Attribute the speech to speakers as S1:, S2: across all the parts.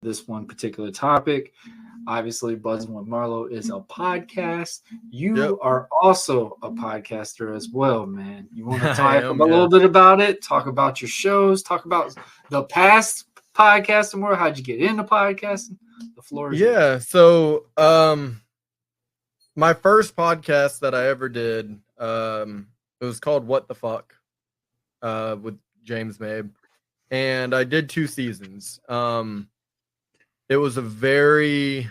S1: this one particular topic. Obviously, Buzzing with Marlowe is a podcast. You are also a podcaster as well, man. You want to talk a little bit about it? Talk about your shows. Talk about the past podcasting world. How'd you get into podcasting? The floor is yours.
S2: So my first podcast that I ever did, it was called What the Fuck with James Mabe. And I did 2 seasons. It was a very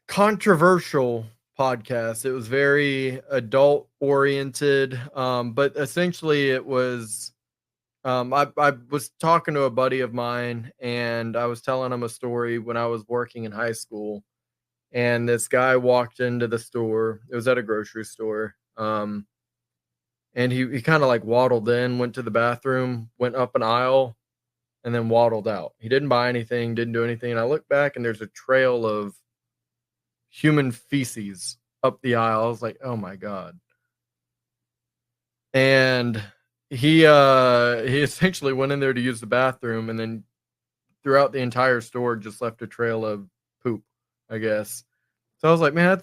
S2: controversial podcast. It was very adult oriented. But essentially it was, I was talking to a buddy of mine and I was telling him a story when I was working in high school. And this guy walked into the store. It was at a grocery store. And he kind of like waddled in, went to the bathroom, went up an aisle, and then waddled out. He didn't buy anything, didn't do anything. And I look back and there's a trail of human feces up the aisle. I was like, oh my God. And he essentially went in there to use the bathroom and then throughout the entire store just left a trail of poop, I guess. So I was like, man,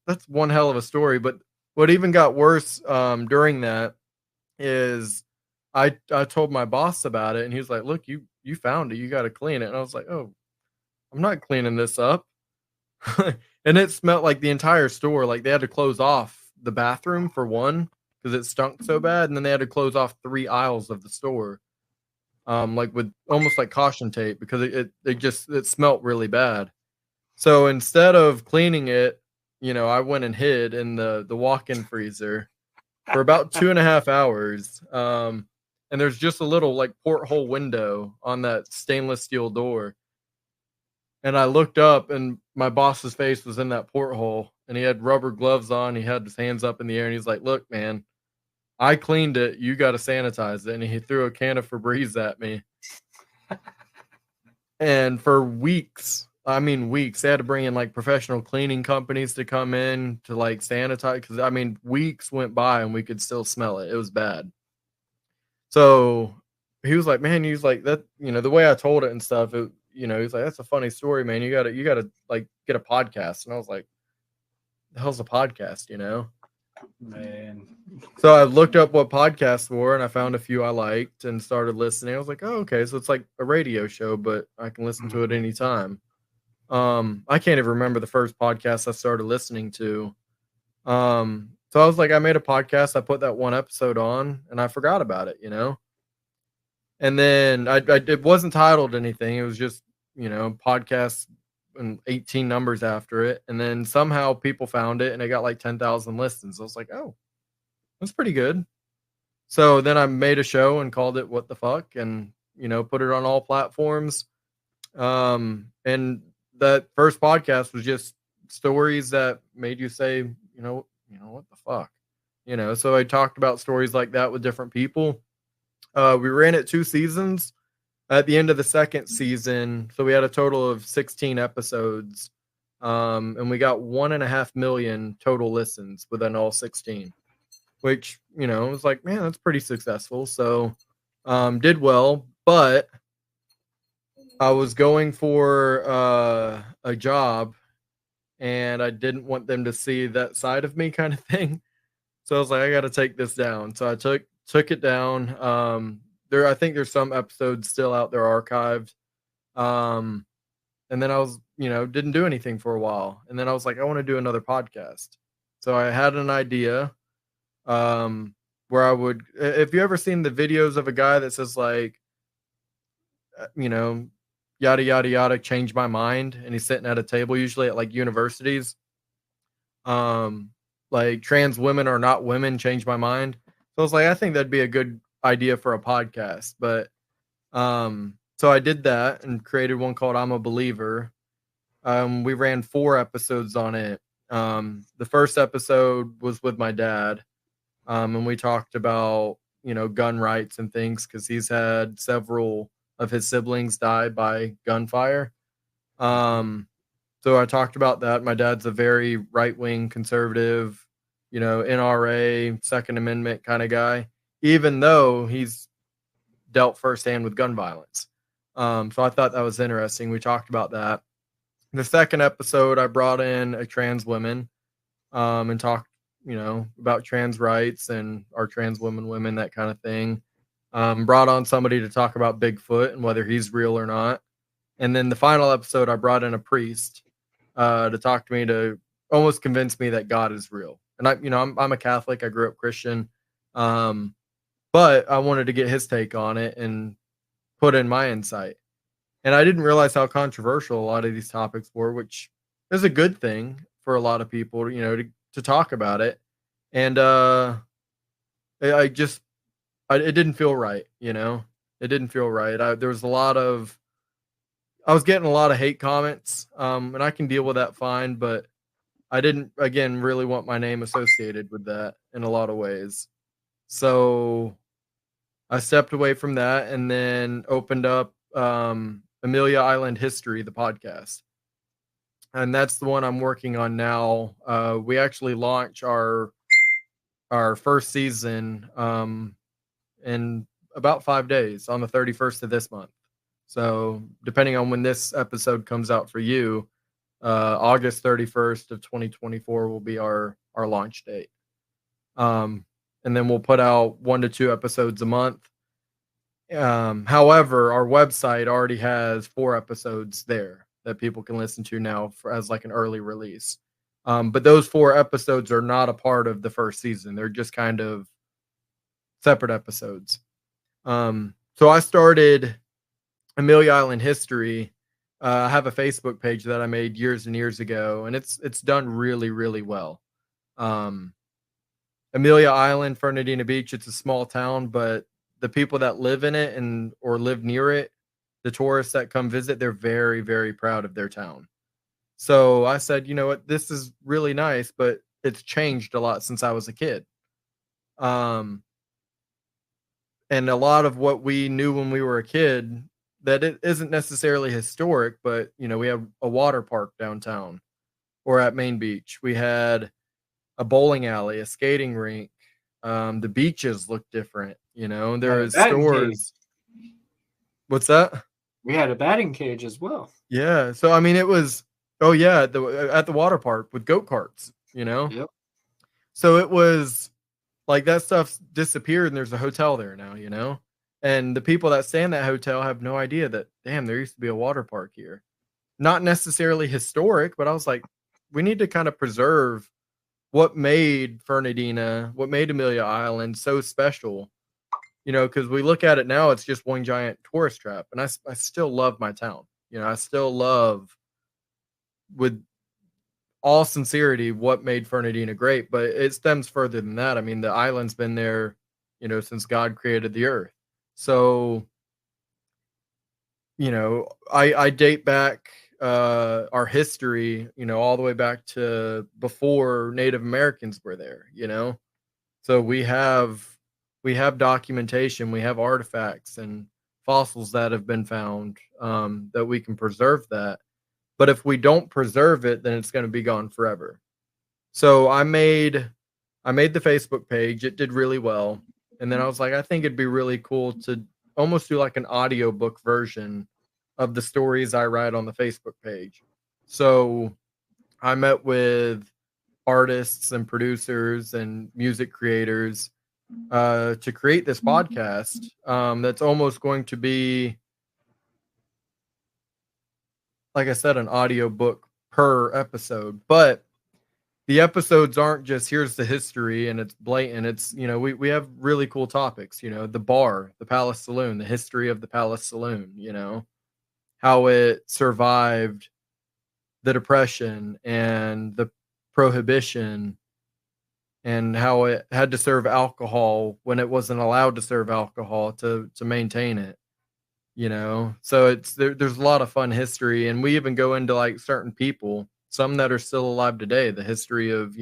S2: that's one hell of a story. But what even got worse during that is I told my boss about it and he was like, look, you found it. You got to clean it. And I was like, oh, I'm not cleaning this up. And it smelled like the entire store. Like they had to close off the bathroom for one because it stunk so bad. And then they had to close off 3 aisles of the store. Like with almost like caution tape because it smelled really bad. So instead of cleaning it, I went and hid in the walk-in freezer for about 2.5 hours. And there's just a little like porthole window on that stainless steel door. And I looked up and my boss's face was in that porthole and he had rubber gloves on. He had his hands up in the air and he's like, look, man, I cleaned it. You got to sanitize it. And he threw a can of Febreze at me. And for weeks, they had to bring in like professional cleaning companies to come in to like sanitize. Because weeks went by and we could still smell it. It was bad. So he was like, man, that, the way I told it and stuff, he was like, that's a funny story, man. You gotta like get a podcast. And I was like, the hell's a podcast,
S1: Man.
S2: So I looked up what podcasts were and I found a few I liked and started listening. I was like, oh, okay. So it's like a radio show, but I can listen to it anytime. I can't even remember the first podcast I started listening to. So I was like, I made a podcast. I put that one episode on and I forgot about it, And then it wasn't titled anything. It was just, podcast and 18 numbers after it. And then somehow people found it and it got like 10,000 listens. I was like, oh, that's pretty good. So then I made a show and called it What the Fuck and, put it on all platforms. And that first podcast was just stories that made you say, what the fuck, so I talked about stories like that with different people. We ran it 2 seasons. At the end of the second season, so we had a total of 16 episodes, and we got 1.5 million total listens within all 16, which, was like, man, that's pretty successful. So did well, but I was going for a job and I didn't want them to see that side of me kind of thing. So I was like, I got to take this down. So I took it down. I think there's some episodes still out there archived. And then I was, didn't do anything for a while. And then I was like, I want to do another podcast. So I had an idea where I would, if you ever seen the videos of a guy that says like, yada, yada, yada, change my mind. And he's sitting at a table, usually at like universities. Like trans women are not women, change my mind. So I was like, I think that'd be a good idea for a podcast. But so I did that and created one called I'm a Believer. We ran 4 episodes on it. The first episode was with my dad. And we talked about, gun rights and things because he's had several of his siblings die by gunfire. So I talked about that. My dad's a very right-wing conservative, NRA, Second Amendment kind of guy, even though he's dealt firsthand with gun violence. So I thought that was interesting. We talked about that. In the second episode, I brought in a trans woman and talked, about trans rights and our trans women, that kind of thing. Brought on somebody to talk about Bigfoot and whether he's real or not. And then the final episode, I brought in a priest to talk to me, to almost convince me that God is real. And I'm a Catholic. I grew up Christian, but I wanted to get his take on it and put in my insight. And I didn't realize how controversial a lot of these topics were, which is a good thing for a lot of people, to talk about it. And it didn't feel right, It didn't feel right. I was getting a lot of hate comments, and I can deal with that fine, but I didn't, again, really want my name associated with that in a lot of ways. So I stepped away from that and then opened up Amelia Island History, the podcast. And that's the one I'm working on now. We actually launch our first season in about 5 days, on the 31st of this month. So depending on when this episode comes out for you, August 31st of 2024 will be our launch date. And then we'll put out 1 to 2 episodes a month. However, our website already has 4 episodes there that people can listen to now as like an early release. But those 4 episodes are not a part of the first season. They're just kind of separate episodes. So I started Amelia Island History. I have a Facebook page that I made years and years ago, and it's done really, really well. Amelia Island, Fernandina Beach, it's a small town, but the people that live in it or live near it, the tourists that come visit, they're very, very proud of their town. So I said, you know what, this is really nice, but it's changed a lot since I was a kid. And a lot of what we knew when we were a kid, that it isn't necessarily historic, but we have a water park downtown, or at Main Beach. We had a bowling alley, a skating rink. The beaches look different, there is stores. What's that?
S1: We had a batting cage as well.
S2: Yeah. So, I mean, it was, at the water park with goat carts,
S1: Yep.
S2: So it was like that stuff's disappeared and there's a hotel there now, and the people that stay in that hotel have no idea that, damn, there used to be a water park here. Not necessarily historic, but I was like, we need to kind of preserve what made Fernandina, what made Amelia Island so special, because we look at it now, it's just one giant tourist trap. And I still love my town. I still love, with all sincerity, what made Fernandina great, but it stems further than that. I mean, the island's been there, since God created the earth. So, I date back our history, all the way back to before Native Americans were there, So we have documentation, we have artifacts and fossils that have been found, that we can preserve that. But if we don't preserve it, then it's going to be gone forever. So I made the Facebook page. It did really well. And then I was like, I think it'd be really cool to almost do like an audiobook version of the stories I write on the Facebook page. So I met with artists and producers and music creators to create this podcast that's almost going to be, like I said, an audiobook per episode. But the episodes aren't just here's the history and it's blatant. It's, we have really cool topics, the bar, the Palace Saloon, the history of the Palace Saloon, how it survived the Depression and the Prohibition, and how it had to serve alcohol when it wasn't allowed to serve alcohol to maintain it, So there's a lot of fun history, and we even go into like certain people, some that are still alive today, the history of,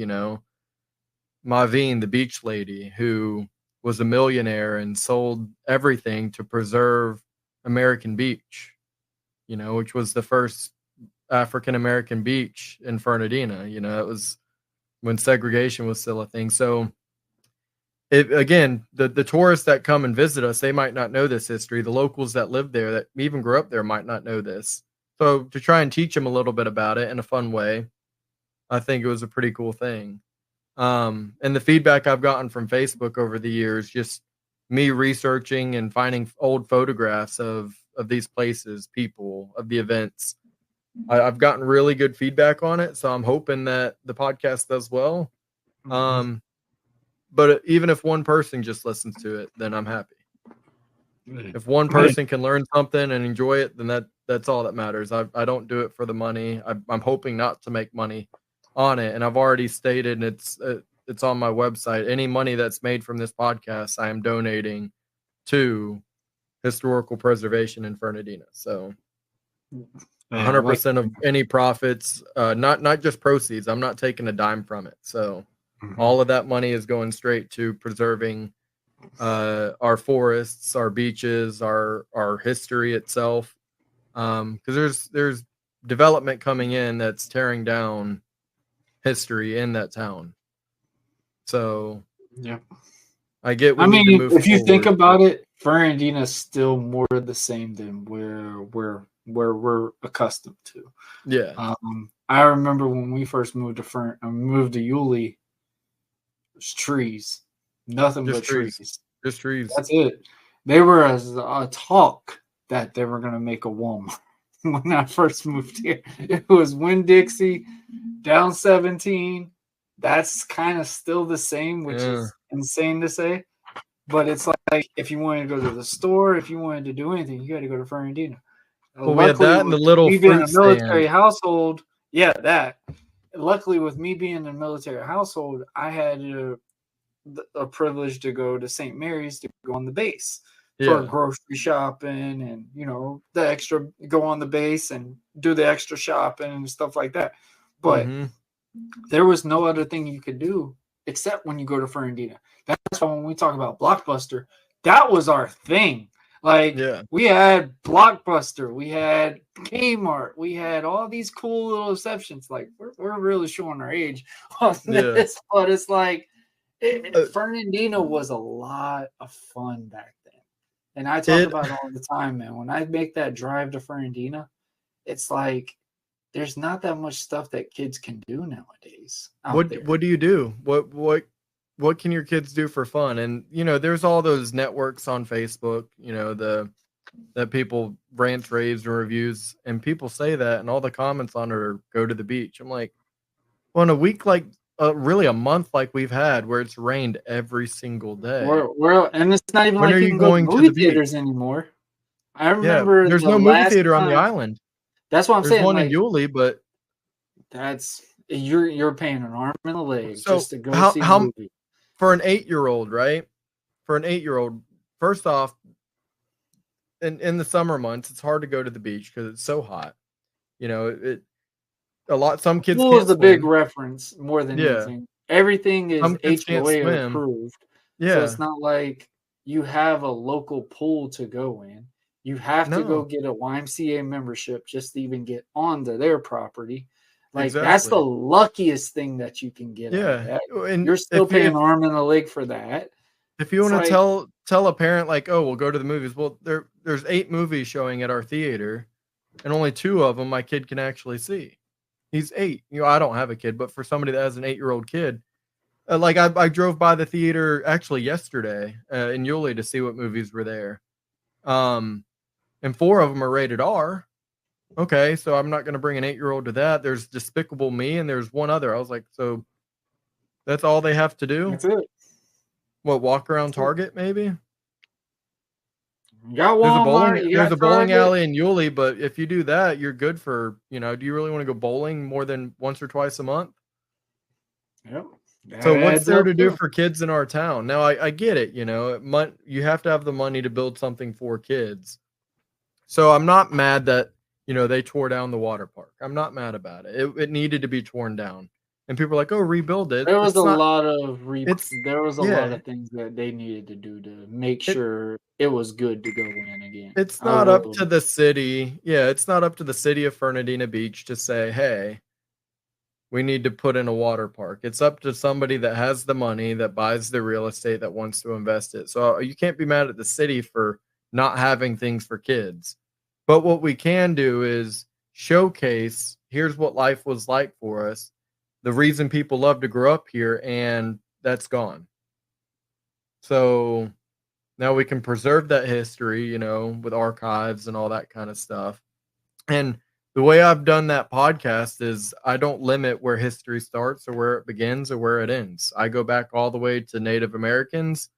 S2: Maveen, the beach lady, who was a millionaire and sold everything to preserve American Beach, which was the first African-American beach in Fernandina. It was when segregation was still a thing. So again, the tourists that come and visit us, they might not know this history. The locals that live there, that even grew up there, might not know this. So to try and teach them a little bit about it in a fun way, I think it was a pretty cool thing. And the feedback I've gotten from Facebook over the years, just me researching and finding old photographs of these places, people, of the events. I've gotten really good feedback on it, so I'm hoping that the podcast does well. But even if one person just listens to it, then I'm happy. If one person can learn something and enjoy it, then that's all that matters. I don't do it for the money. I'm hoping not to make money on it, and I've already stated, and it's on my website, any money that's made from this podcast, I am donating to historical preservation in Fernandina. So 100% of any profits, not just proceeds. I'm not taking a dime from it. So all of that money is going straight to preserving our forests, our beaches, our history itself. Because there's development coming in that's tearing down history in that town. So
S1: yeah,
S2: I get.
S1: I mean, if you think about it, Fernandina is still more the same than where we're accustomed to.
S2: Yeah.
S1: I remember when we first moved to Yulee, it was trees, nothing but trees.
S2: Just trees.
S1: That's it. They were a talk that they were going to make a Walmart when I first moved here. It was Winn-Dixie, down 17. That's kind of still the same, which is insane to say. But it's like if you wanted to go to the store, if you wanted to do anything, you got to go to Fernandina.
S2: Well, we had that in the little
S1: me being a military household. Yeah, that. Luckily, with me being in a military household, I had a privilege to go to St. Mary's to go on the base for grocery shopping and, the extra go on the base and do the extra shopping and stuff like that. But there was no other thing you could do except when you go to Fernandina. That's why when we talk about Blockbuster, that was our thing. Like, we had Blockbuster, we had Kmart, we had all these cool little exceptions. Like, we're really showing our age on this, but it's like, Fernandina was a lot of fun back then. And I talk about it all the time, man. When I make that drive to Fernandina, it's like, there's not that much stuff that kids can do nowadays.
S2: What do you do? What can your kids do for fun? And there's all those networks on Facebook, that people rant, raves, and reviews, and people say that, and all the comments on it are go to the beach. I'm like, well, in a week like really a month like we've had where it's rained every single day.
S1: And it's not even like you can go to movie theaters anymore. I remember
S2: there's no movie theater on the island.
S1: That's what I'm saying.
S2: There's one in Yulee, but
S1: that's you're paying an arm and a leg just to go see a movie.
S2: For an 8-year-old, right? For an 8-year-old, first off, in the summer months, it's hard to go to the beach because it's so hot. Some kids
S1: pool
S2: can't
S1: is a
S2: swim.
S1: big reference more than anything. Everything is HOA approved.
S2: Yeah.
S1: So it's not like you have a local pool to go in. You have to go get a YMCA membership just to even get onto their property. Like, that's the luckiest thing that you can get.
S2: Yeah.
S1: And you're still paying an arm and a leg for that.
S2: If you want to tell a parent, like, oh, we'll go to the movies. Well, there's 8 movies showing at our theater, and only 2 of them my kid can actually see. He's 8. I don't have a kid, but for somebody that has an 8-year-old kid, like I drove by the theater actually yesterday in Yulee to see what movies were there. And 4 of them are rated R. Okay, so I'm not going to bring an 8-year-old to that. There's Despicable Me, and there's one other. I was like, so that's all they have to do?
S1: That's it.
S2: What, walk around Target, maybe?
S1: You got Walmart,
S2: there's a bowling alley in Yulee, but if you do that, you're good for, do you really want to go bowling more than once or twice a month?
S1: Yep.
S2: So what's there to do for kids in our town? Now, I get it, you have to have the money to build something for kids. So I'm not mad that, they tore down the water park. I'm not mad about it. It needed to be torn down. And people are like, oh, rebuild it.
S1: There was a lot of things that they needed to do to make sure it was good to go in again.
S2: It's not up to the city. Yeah, it's not up to the city of Fernandina Beach to say, hey, we need to put in a water park. It's up to somebody that has the money, that buys the real estate, that wants to invest it. So you can't be mad at the city for not having things for kids. But what we can do is showcase, here's what life was like for us, the reason people love to grow up here, and that's gone. So now we can preserve that history, you know, with archives and all that kind of stuff. And the way I've done that podcast is I don't limit where history starts or where it begins or where it ends. I go back all the way to Native Americans,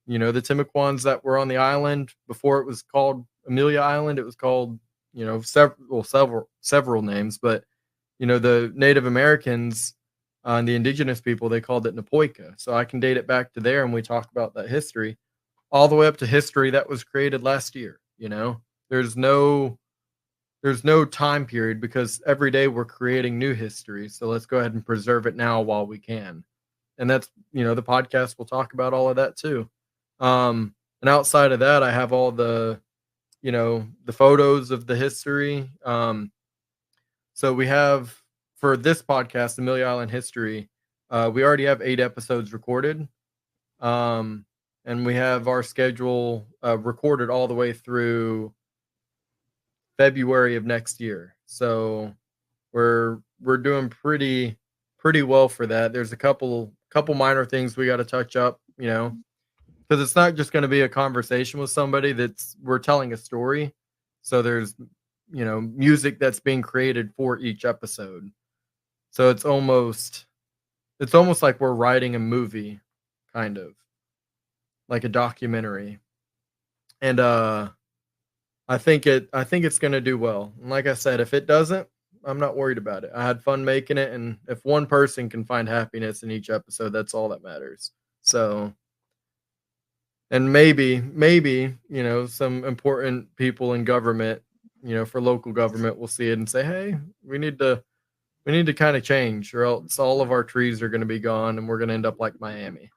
S2: you know, the Timucuans that were on the island before it was called Amelia Island. It was called, you know, several names, but you know, the Native Americans and the indigenous people, they called it Napoika. So I can date it back to there, and we talk about that history all the way up to history that was created last year. You know, there's no time period, because every day we're creating new history. So let's go ahead and preserve it now while we can. And that's, you know, the podcast will talk about all of that too. And outside of that, I have all the, you know, the photos of the history. So we have, for this podcast, Amelia Island History, we already have 8 episodes recorded. And we have our schedule recorded all the way through February of next year. So we're doing pretty well for that. There's a couple minor things we got to touch up, you know, because it's not just going to be a conversation with somebody, we're telling a story. So there's, you know, music that's being created for each episode. So it's almost like we're writing a movie, kind of like a documentary. And I think it's going to do well. And like I said, if it doesn't, I'm not worried about it. I had fun making it, and if one person can find happiness in each episode, that's all that matters. So, and maybe, you know, some important people in government, you know, for local government will see it and say, hey, we need to kind of change, or else all of our trees are going to be gone and we're going to end up like Miami.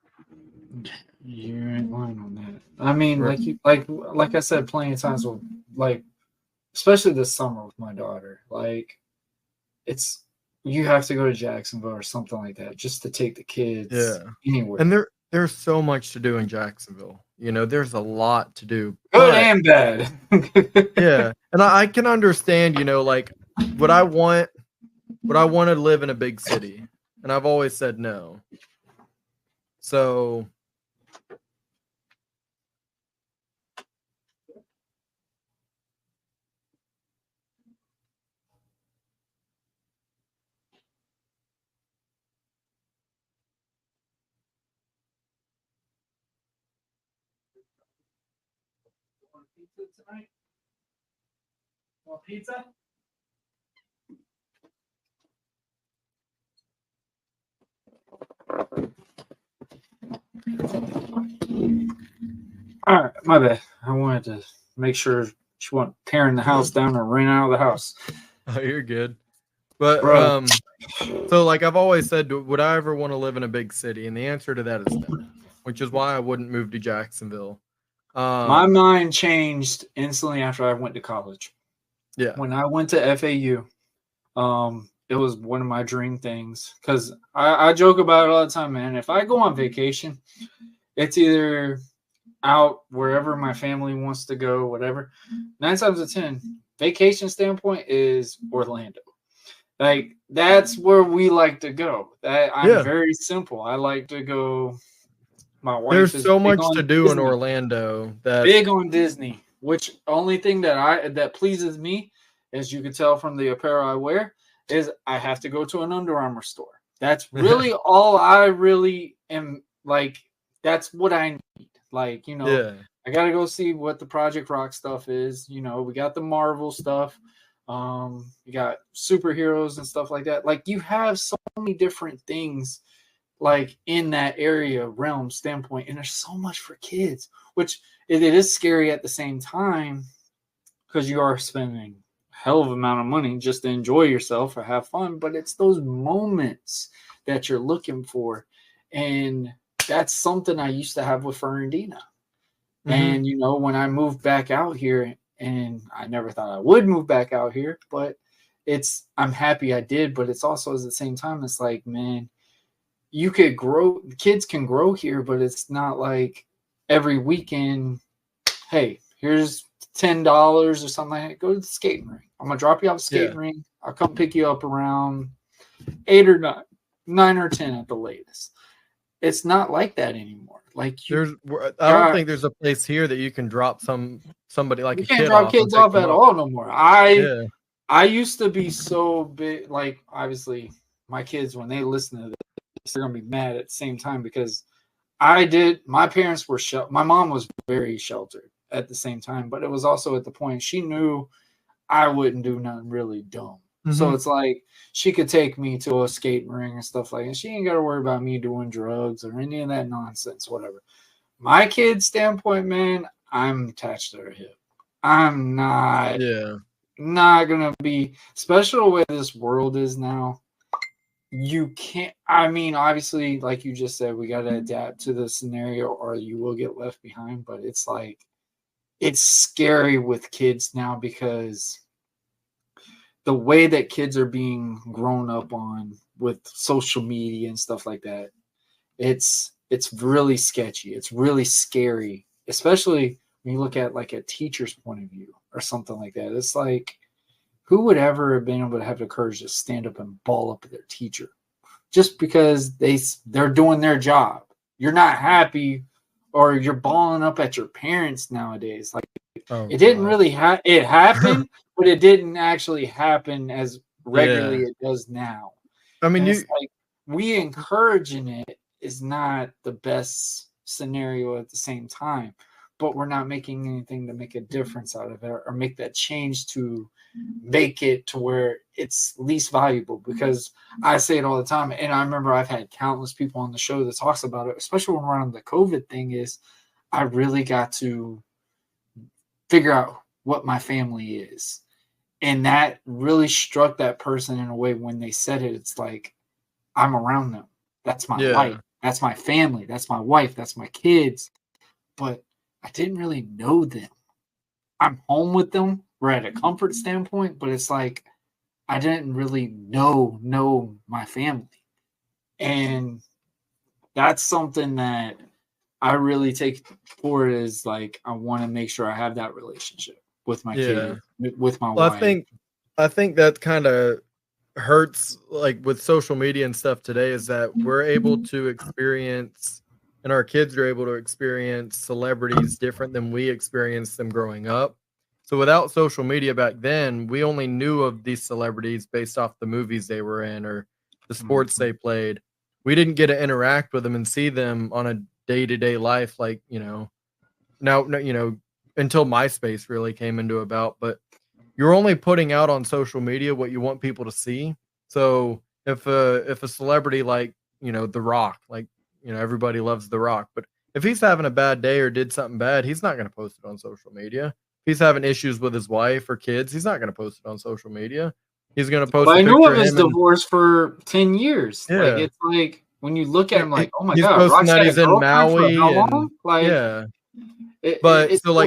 S1: You ain't lying on that. I mean, like I said plenty of times, with, like, especially this summer with my daughter, like, you have to go to Jacksonville or something like that just to take the kids anywhere.
S2: And there's so much to do in Jacksonville. You know, there's a lot to do.
S1: Good and bad.
S2: Yeah. And I can understand, you know, like, would I want to live in a big city? And I've always said no. So
S1: pizza tonight? Want pizza? All right, my bad. I wanted to make sure she wasn't tearing the house down or running out of the house.
S2: Oh, you're good. But so like I've always said, would I ever want to live in a big city? And the answer to that is no, which is why I wouldn't move to Jacksonville.
S1: My mind changed instantly after I went to college.
S2: Yeah.
S1: When I went to FAU, it was one of my dream things, because I joke about it all the time, man. If I go on vacation, it's either out wherever my family wants to go, whatever. 9 times out of 10, vacation standpoint is Orlando. Like, that's where we like to go. I'm very simple. I like to go. My wife
S2: There's so much to do in Orlando.
S1: Big on Disney. Which only thing that pleases me, as you can tell from the apparel I wear, is I have to go to an Under Armour store. That's really all I really am, like. That's what I need. Like, you know, I got to go see what the Project Rock stuff is. You know, we got the Marvel stuff. You got superheroes and stuff like that. Like, you have so many different things, like, in that area realm standpoint, and there's so much for kids, which it is scary at the same time, because you are spending a hell of an amount of money just to enjoy yourself or have fun. But it's those moments that you're looking for, and that's something I used to have with Fernandina. Mm-hmm. And, you know, when I moved back out here, and I never thought I would move back out here, but I'm happy I did, but it's also at the same time, it's like, man, you could grow, kids can grow here, but it's not like every weekend, hey, here's $10 or something like that. Go to the skating rink. I'm gonna drop you off the skating rink. I'll come pick you up around 8 or 9 or 10 at the latest. It's not like that anymore. Like
S2: I don't think there's a place here that you can drop somebody like
S1: you
S2: a
S1: can't
S2: kid
S1: drop
S2: off
S1: kids off at all no more. I used to be so big, like obviously my kids, when they listen to this, they're gonna be mad at the same time because my parents were my mom was very sheltered at the same time, but it was also at the point she knew I wouldn't do nothing really dumb. Mm-hmm. So it's like she could take me to a skating ring and stuff like that. She ain't got to worry about me doing drugs or any of that nonsense, whatever. My kid's standpoint, man, I'm attached to her hip. I'm not gonna be, especially the way this world is now. You can't, I mean, obviously, like you just said, we got to adapt to the scenario or you will get left behind. But it's like, it's scary with kids now because the way that kids are being grown up on with social media and stuff like that, it's really sketchy. It's really scary, especially when you look at like a teacher's point of view or something like that. It's like, who would ever have been able to have the courage to stand up and ball up at their teacher just because they're doing their job? You're not happy, or you're balling up at your parents nowadays. Like it didn't really it happened, but it didn't actually happen as regularly it does now.
S2: I mean,
S1: like we encouraging it is not the best scenario at the same time, but we're not making anything to make a difference out of it or make that change to make it to where it's least valuable. Because I say it all the time, and I remember I've had countless people on the show that talks about it, especially when we're on the COVID thing, is I really got to figure out what my family is. And that really struck that person in a way when they said it. It's like, I'm around them. That's my life. That's my family. That's my wife. That's my kids. But I didn't really know them. I'm home with them. We're at a comfort standpoint, but it's like I didn't really know my family. And that's something that I really take forward as like, I want to make sure I have that relationship with my kid, with my wife.
S2: I think that kind of hurts, like with social media and stuff today, is that we're able to experience, and our kids are able to experience celebrities different than we experienced them growing up. So without social media back then, we only knew of these celebrities based off the movies they were in or the sports they played. We didn't get to interact with them and see them on a day-to-day life, like, now, until MySpace really came into about. But you're only putting out on social media what you want people to see. So if a celebrity like, The Rock, like, everybody loves The Rock, but if he's having a bad day or did something bad, he's not going to post it on social media. If he's having issues with his wife or kids, he's not going to post it on social media. He's going to post a picture.
S1: I knew of his divorce for 10 years. Yeah. Like, it's like, when you look at him, like, oh my God,
S2: he's posting that he's in Maui.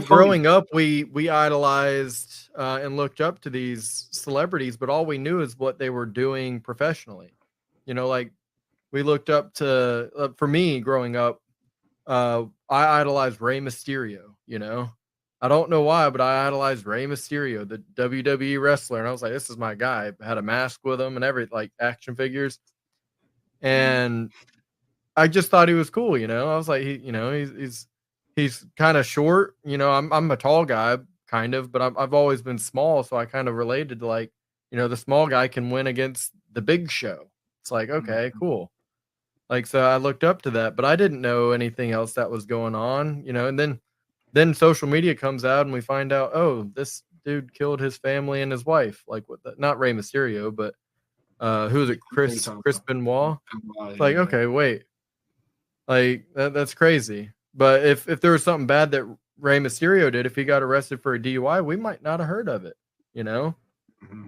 S2: Growing up, we idolized and looked up to these celebrities, but all we knew is what they were doing professionally. Like we looked up to, for me growing up, I idolized Rey Mysterio. I don't know why, but I idolized Rey Mysterio, the WWE wrestler, and I was like, this is my guy. I had a mask with him and everything, like action figures, and I just thought he was cool. I was like, he's kind of short. I'm a tall guy, kind of, but I've always been small, so I kind of related to, like, the small guy can win against the big show. It's like, okay, cool. Like, so I looked up to that, but I didn't know anything else that was going on, and then social media comes out and we find out, oh, this dude killed his family and his wife. Like, not Rey Mysterio, but who is it? Chris Benoit. It's like, okay, wait, like that's crazy. But if there was something bad that Rey Mysterio did, if he got arrested for a DUI, we might not have heard of it,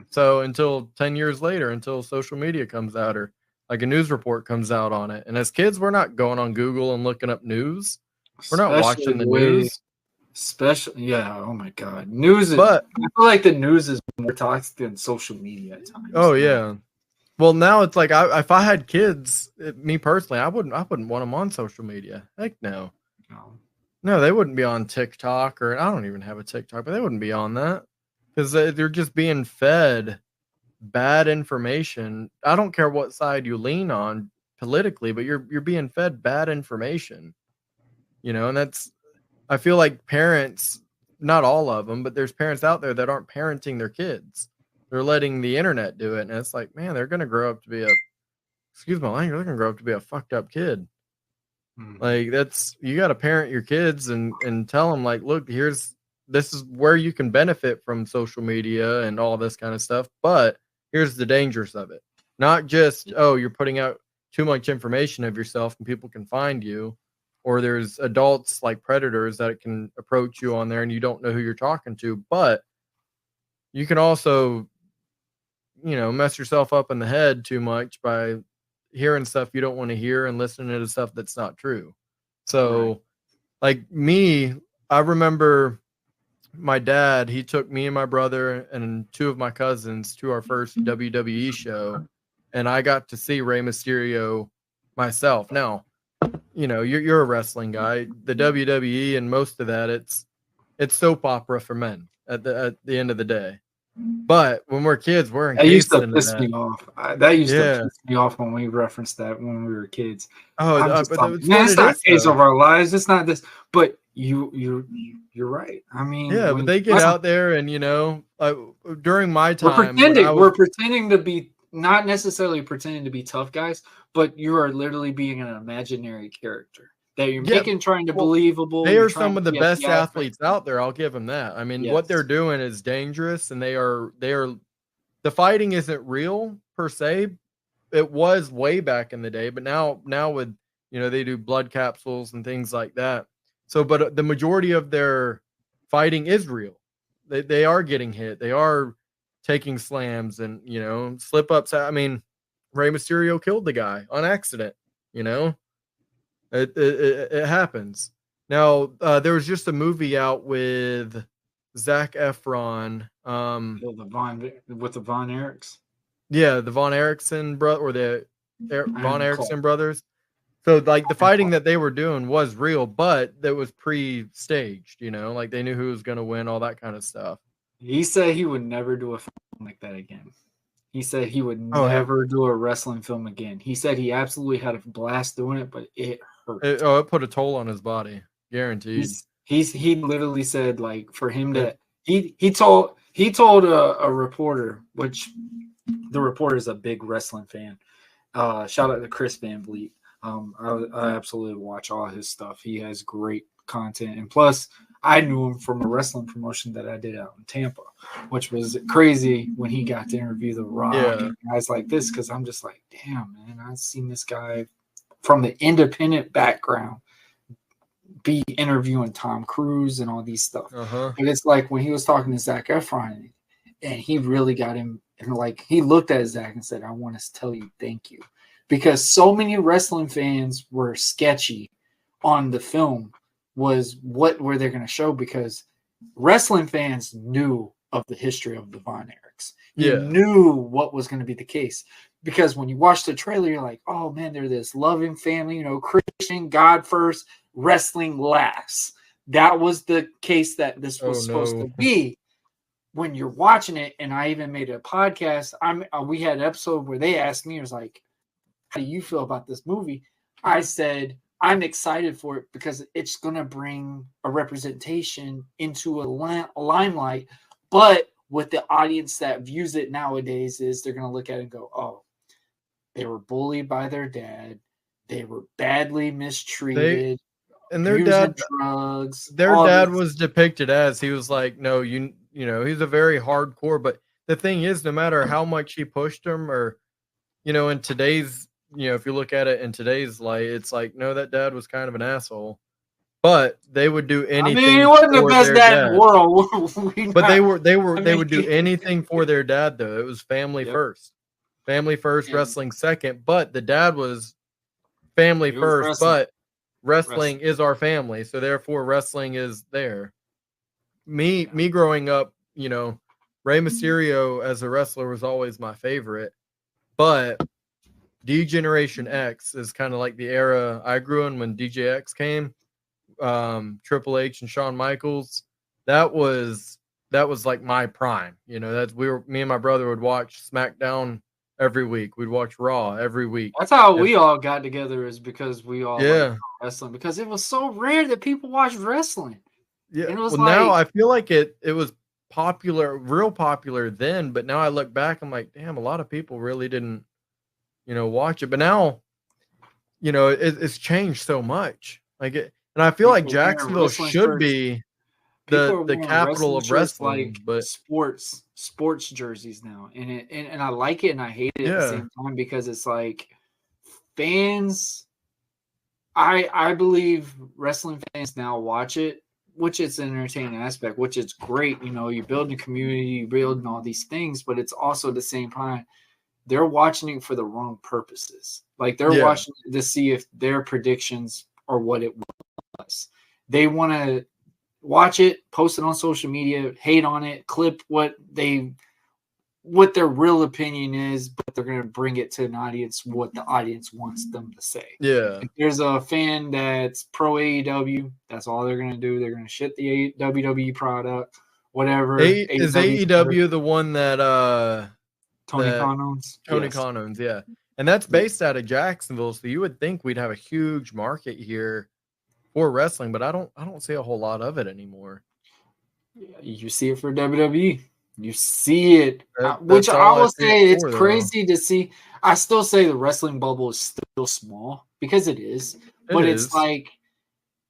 S2: So until 10 years later, until social media comes out or like a news report comes out on it. And as kids, we're not going on Google and looking up news. We're not watching the news.
S1: Especially, yeah. Oh my God, news.
S2: But
S1: I feel like the news is more toxic than social media at times.
S2: oh yeah. Well, now it's like if I had kids, me personally, I wouldn't want them on social media. Heck no. No, they wouldn't be on TikTok, or I don't even have a TikTok, but they wouldn't be on that because they're just being fed bad information. I don't care what side you lean on politically, but you're being fed bad information. And I feel like parents, not all of them, but there's parents out there that aren't parenting their kids. They're letting the internet do it, and it's like, man, they're gonna grow up to be excuse my language, they're gonna grow up to be a fucked up kid. Like you got to parent your kids and tell them like, look, this is where you can benefit from social media and all this kind of stuff, but here's the dangers of it. Not just, you're putting out too much information of yourself and people can find you, or there's adults like predators that can approach you on there and you don't know who you're talking to, but you can also, mess yourself up in the head too much by hearing stuff you don't want to hear and listening to stuff that's not true. So like me, I remember my dad, he took me and my brother and two of my cousins to our first WWE show, and I got to see Rey Mysterio myself. Now, you're a wrestling guy. The WWE and most of that, it's soap opera for men at the end of the day. But when we're kids, we're
S1: that used to piss me off. That used to piss me off when we referenced that when we were kids. But it's not case of our lives. It's not this. But you're right. I mean,
S2: but they get out there and during my time,
S1: we're pretending to be not necessarily pretending to be tough guys, but you are literally being an imaginary character that you're making trying to believable.
S2: They are some of the best athletes out there. I'll give them that. I mean, what they're doing is dangerous, and they are the fighting isn't real per se. It was way back in the day, but now with they do blood capsules and things like that. So, but the majority of their fighting is real. They are getting hit. They are taking slams and slip ups. I mean, Rey Mysterio killed the guy on accident. It happens. Now, there was just a movie out with Zac Efron.
S1: With the Von Erichs.
S2: Yeah, the Von Erichsen Von Erichsen brothers. So, like, the fighting that they were doing was real, but that was pre-staged. Like they knew who was going to win, all that kind of stuff.
S1: He said he would never do a film like that again. He said he would never do a wrestling film again. He said he absolutely had a blast doing it, but it hurt.
S2: It put a toll on his body, guaranteed.
S1: He literally said, like, for him to he told a reporter, which the reporter is a big wrestling fan. Shout out to Chris Van Vliet. I absolutely watch all his stuff. He has great content, and plus, I knew him from a wrestling promotion that I did out in Tampa, which was crazy when he got to interview The Rock and guys like this, because I'm just like, damn, man, I've seen this guy from the independent background be interviewing Tom Cruise and all these stuff. But it's like when he was talking to Zac Efron, and he really got him, and like he looked at Zac and said, I want to tell you thank you, because so many wrestling fans were sketchy on the film. Was what were they going to show, because wrestling fans knew of the history of the Von Erichs. You knew what was going to be the case, because when you watch the trailer, you're like, oh man, they're this loving family, Christian, God first, wrestling last. That was the case that this was supposed to be. When you're watching it, and I even made a podcast, we had an episode where they asked me, it was like, how do you feel about this movie? I said, I'm excited for it because it's going to bring a representation into a limelight. But with the audience that views it nowadays is they're going to look at it and go, oh, they were bullied by their dad. They were badly mistreated.
S2: And their dad,
S1: drugs.
S2: Their dad was depicted as, he was like, no, he's a very hardcore. But the thing is, no matter how much he pushed him, or, in today's, if you look at it in today's light, it's like, no, that dad was kind of an asshole, but they would do anything.
S1: I mean, he wasn't the best dad in the world.
S2: But they would do anything for their dad, though. It was family first, wrestling second. But the dad was family first, but wrestling is our family, so therefore wrestling is there. me growing up, you know, Rey Mysterio as a wrestler was always my favorite, but D-Generation X is kind of like the era I grew in when DJX came. Triple H and Shawn Michaels. That was like my prime. You know, me and my brother would watch SmackDown every week. We'd watch Raw every week.
S1: That's how we all got together, is because we all
S2: like
S1: wrestling, because it was so rare that people watched wrestling.
S2: Yeah.
S1: And it was
S2: now I feel like it was popular, real popular then, but now I look back, I'm like, damn, a lot of people really didn't, you know, watch it. But now, you know, it's changed so much. Like it, and I feel like Jacksonville should be the capital of wrestling,
S1: like
S2: but
S1: sports jerseys now, and I like it and I hate it at the same time, because it's like fans. I believe wrestling fans now watch it, which is an entertaining aspect, which is great. You know, you're building a community, you're building all these things, but it's also at the same time, they're watching it for the wrong purposes. Like they're watching to see if their predictions are what it was. They want to watch it, post it on social media, hate on it, clip what their real opinion is, but they're going to bring it to an audience what the audience wants them to say.
S2: Yeah.
S1: If there's a fan that's pro AEW, that's all they're going to do. They're going to shit the WWE product, whatever.
S2: Is AEW the one that
S1: Tony Khan owns?
S2: Tony Khan owns, yeah. And that's based out of Jacksonville, so you would think we'd have a huge market here for wrestling, but I don't see a whole lot of it anymore.
S1: Yeah, you see it for WWE. You see it, which I will say it's crazy to see. I still say the wrestling bubble is still small, because it is. It's like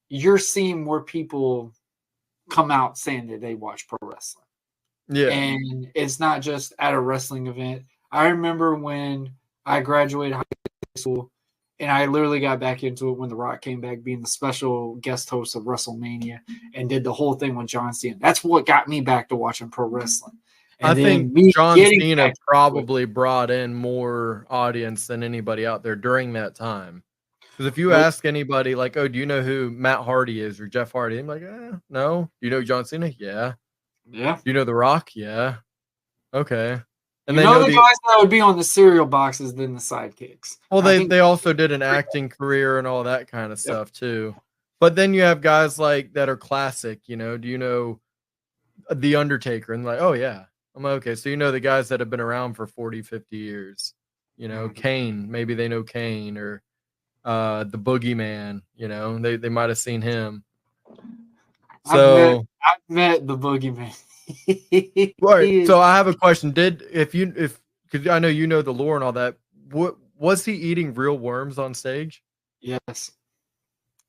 S1: you're seeing more people come out saying that they watch pro wrestling.
S2: Yeah.
S1: And it's not just at a wrestling event. I remember when I graduated high school, and I literally got back into it when The Rock came back, being the special guest host of WrestleMania, and did the whole thing with John Cena. That's what got me back to watching pro wrestling. And
S2: I think John Cena probably brought in more audience than anybody out there during that time. Because if you ask anybody, like, oh, do you know who Matt Hardy is or Jeff Hardy? I'm like, no. Do you know John Cena? Yeah.
S1: Yeah.
S2: Do you know The Rock? Yeah. Okay.
S1: And you know the guys that would be on the cereal boxes than the sidekicks.
S2: Well, they also did an acting career and all that kind of stuff too. But then you have guys like that are classic, you know. Do you know The Undertaker? And like, oh yeah. I'm like, okay, so you know the guys that have been around for 40, 50 years. You know, Kane, maybe they know Kane, or the Boogeyman, you know, they might have seen him. So
S1: I've met the Boogeyman.
S2: Right. So I have a question. Because I know you know the lore and all that. What was he eating real worms on stage?
S1: Yes.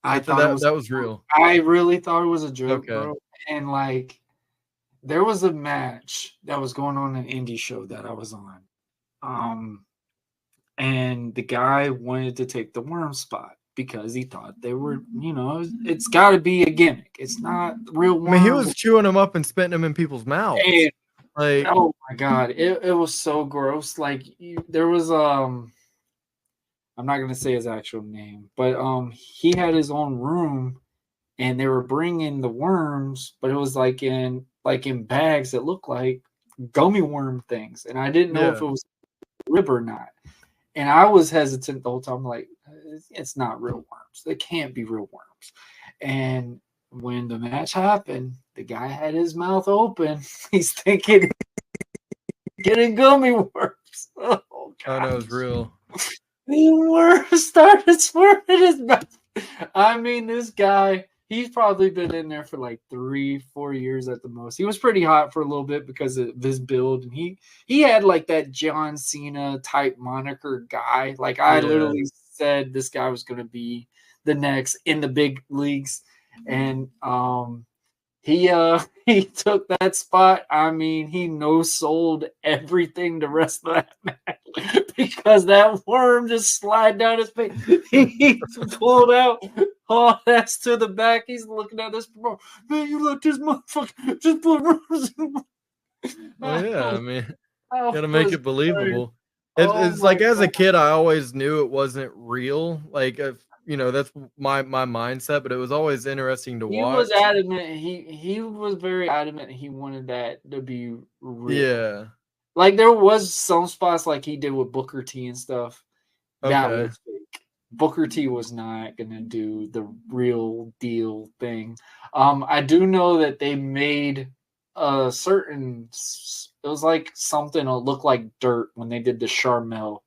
S2: I thought that was real.
S1: I really thought it was a joke, bro. And like, there was a match that was going on an indie show that I was on. And the guy wanted to take the worm spot because he thought they were, you know, it's got to be a gimmick. It's not real worms.
S2: I mean, he was chewing them up and spitting them in people's mouths.
S1: And,
S2: like,
S1: oh my God, it was so gross. Like, there was I'm not gonna say his actual name, but he had his own room, and they were bringing the worms, but it was like in bags that looked like gummy worm things, and I didn't know if it was rib or not. And I was hesitant the whole time, like, it's not real worms. They can't be real worms. And when the match happened, the guy had his mouth open. He's thinking getting gummy worms. Oh, God.
S2: Oh, no, it's real.
S1: The worms started swirling his mouth. I mean, this guy, he's probably been in there for like 3-4 years at the most. He was pretty hot for a little bit because of his build, and he had like that John Cena type moniker guy. Like, I literally said this guy was going to be the next in the big leagues, and he took that spot. I mean, he no-sold everything the rest of that match because that worm just slid down his face. He pulled out. Oh, that's to the back. He's looking at this. Man, you let this motherfucker just put worms in my...
S2: Oh, yeah, I mean, gotta make it believable. It's like, as a kid, I always knew it wasn't real. Like, if that's my mindset, but it was always interesting to watch.
S1: He was adamant. He was very adamant. He wanted that to be real.
S2: Yeah.
S1: Like there was some spots like he did with Booker T and stuff. That was fake. Booker T was not gonna do the real deal thing. I do know that they made a certain. It was like something that looked like dirt when they did the Charmel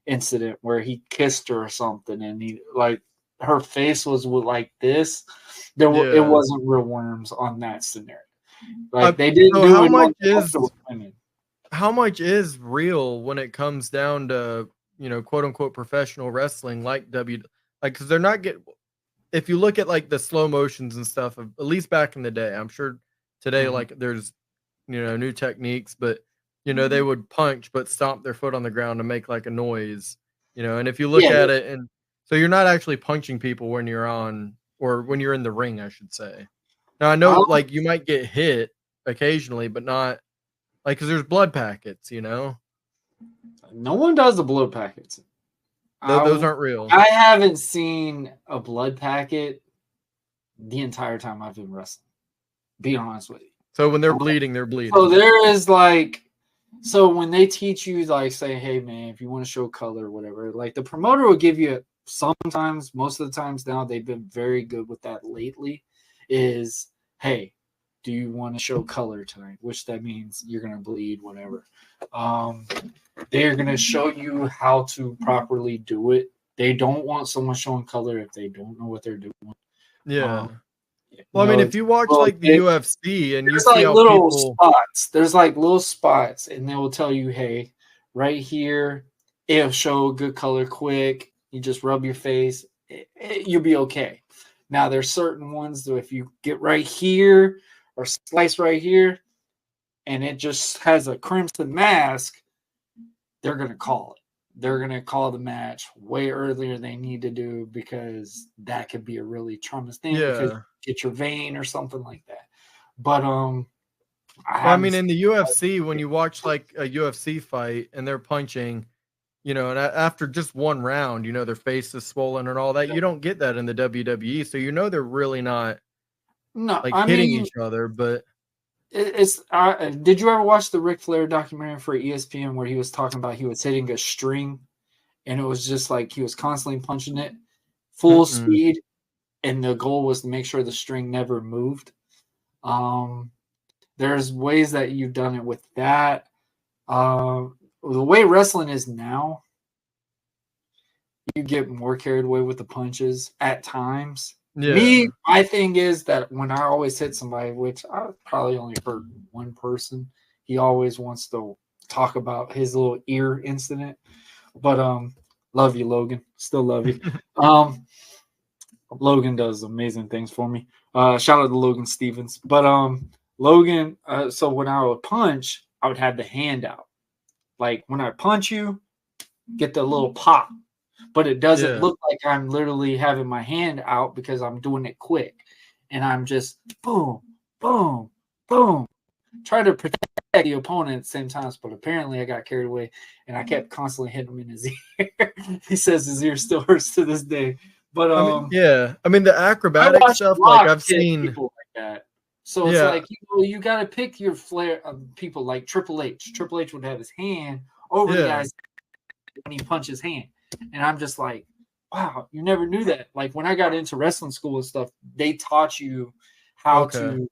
S1: incident where he kissed her or something, and he like her face was like this. It wasn't real worms on that scenario. Like they didn't do
S2: how
S1: it
S2: much
S1: with women.
S2: How much is real when it comes down to quote unquote professional wrestling like because they're not if you look at like the slow motions and stuff, at least back in the day, I'm sure today like there's new techniques, but they would punch but stomp their foot on the ground to make like a noise, and if you look at it, and so you're not actually punching people when you're when you're in the ring, I should say. Now I know like you might get hit occasionally, but not like because there's blood packets,
S1: No one does the blood packets.
S2: Those aren't real.
S1: I haven't seen a blood packet the entire time I've been wrestling. Be honest with you.
S2: So when they're bleeding, they're bleeding.
S1: So there is so when they teach you, like, say, hey man, if you want to show color or whatever, like the promoter will give you sometimes, most of the times now, they've been very good with that lately, is, hey, do you want to show color tonight? Which that means you're going to bleed, whatever. They're going to show you how to properly do it. They don't want someone showing color if they don't know what they're doing.
S2: Yeah. Well, I mean, if you watch like the UFC and you see
S1: like
S2: how
S1: little
S2: people...
S1: spots, there's like little spots, and they will tell you, hey, right here, it'll show good color quick. You just rub your face, you'll be okay. Now, there's certain ones that if you get right here or slice right here, and it just has a crimson mask, they're going to call it. They're going to call the match way earlier than they need to do because that could be a really traumatizing thing because you get your vein or something like that. But
S2: I mean, in the UFC, when you watch like a UFC fight and they're punching, and after just one round, their face is swollen and all that, you don't get that in the WWE. So they're really not hitting each other, but
S1: it's did you ever watch the Ric Flair documentary for ESPN where he was talking about he was hitting a string and it was just like he was constantly punching it full speed and the goal was to make sure the string never moved? There's ways that you've done it with that. The way wrestling is now, you get more carried away with the punches at times. Me, my thing is that when I always hit somebody, which I probably only hurt one person, he always wants to talk about his little ear incident. But love you, Logan. Still love you. Logan does amazing things for me. Shout out to Logan Stevens. But Logan, so when I would punch, I would have the hand out. Like when I punch you, get the little pop. But it doesn't look like I'm literally having my hand out because I'm doing it quick. And I'm just boom, boom, boom. Try to protect the opponent at the same time. But apparently I got carried away and I kept constantly hitting him in his ear. He says his ear still hurts to this day. But
S2: I mean the acrobatic stuff, like I've seen
S1: people like that. So it's like you got to pick your flair of people like Triple H. Triple H would have his hand over the guy's when he punches hand. And I'm just like, wow, you never knew that. Like when I got into wrestling school and stuff, they taught you how to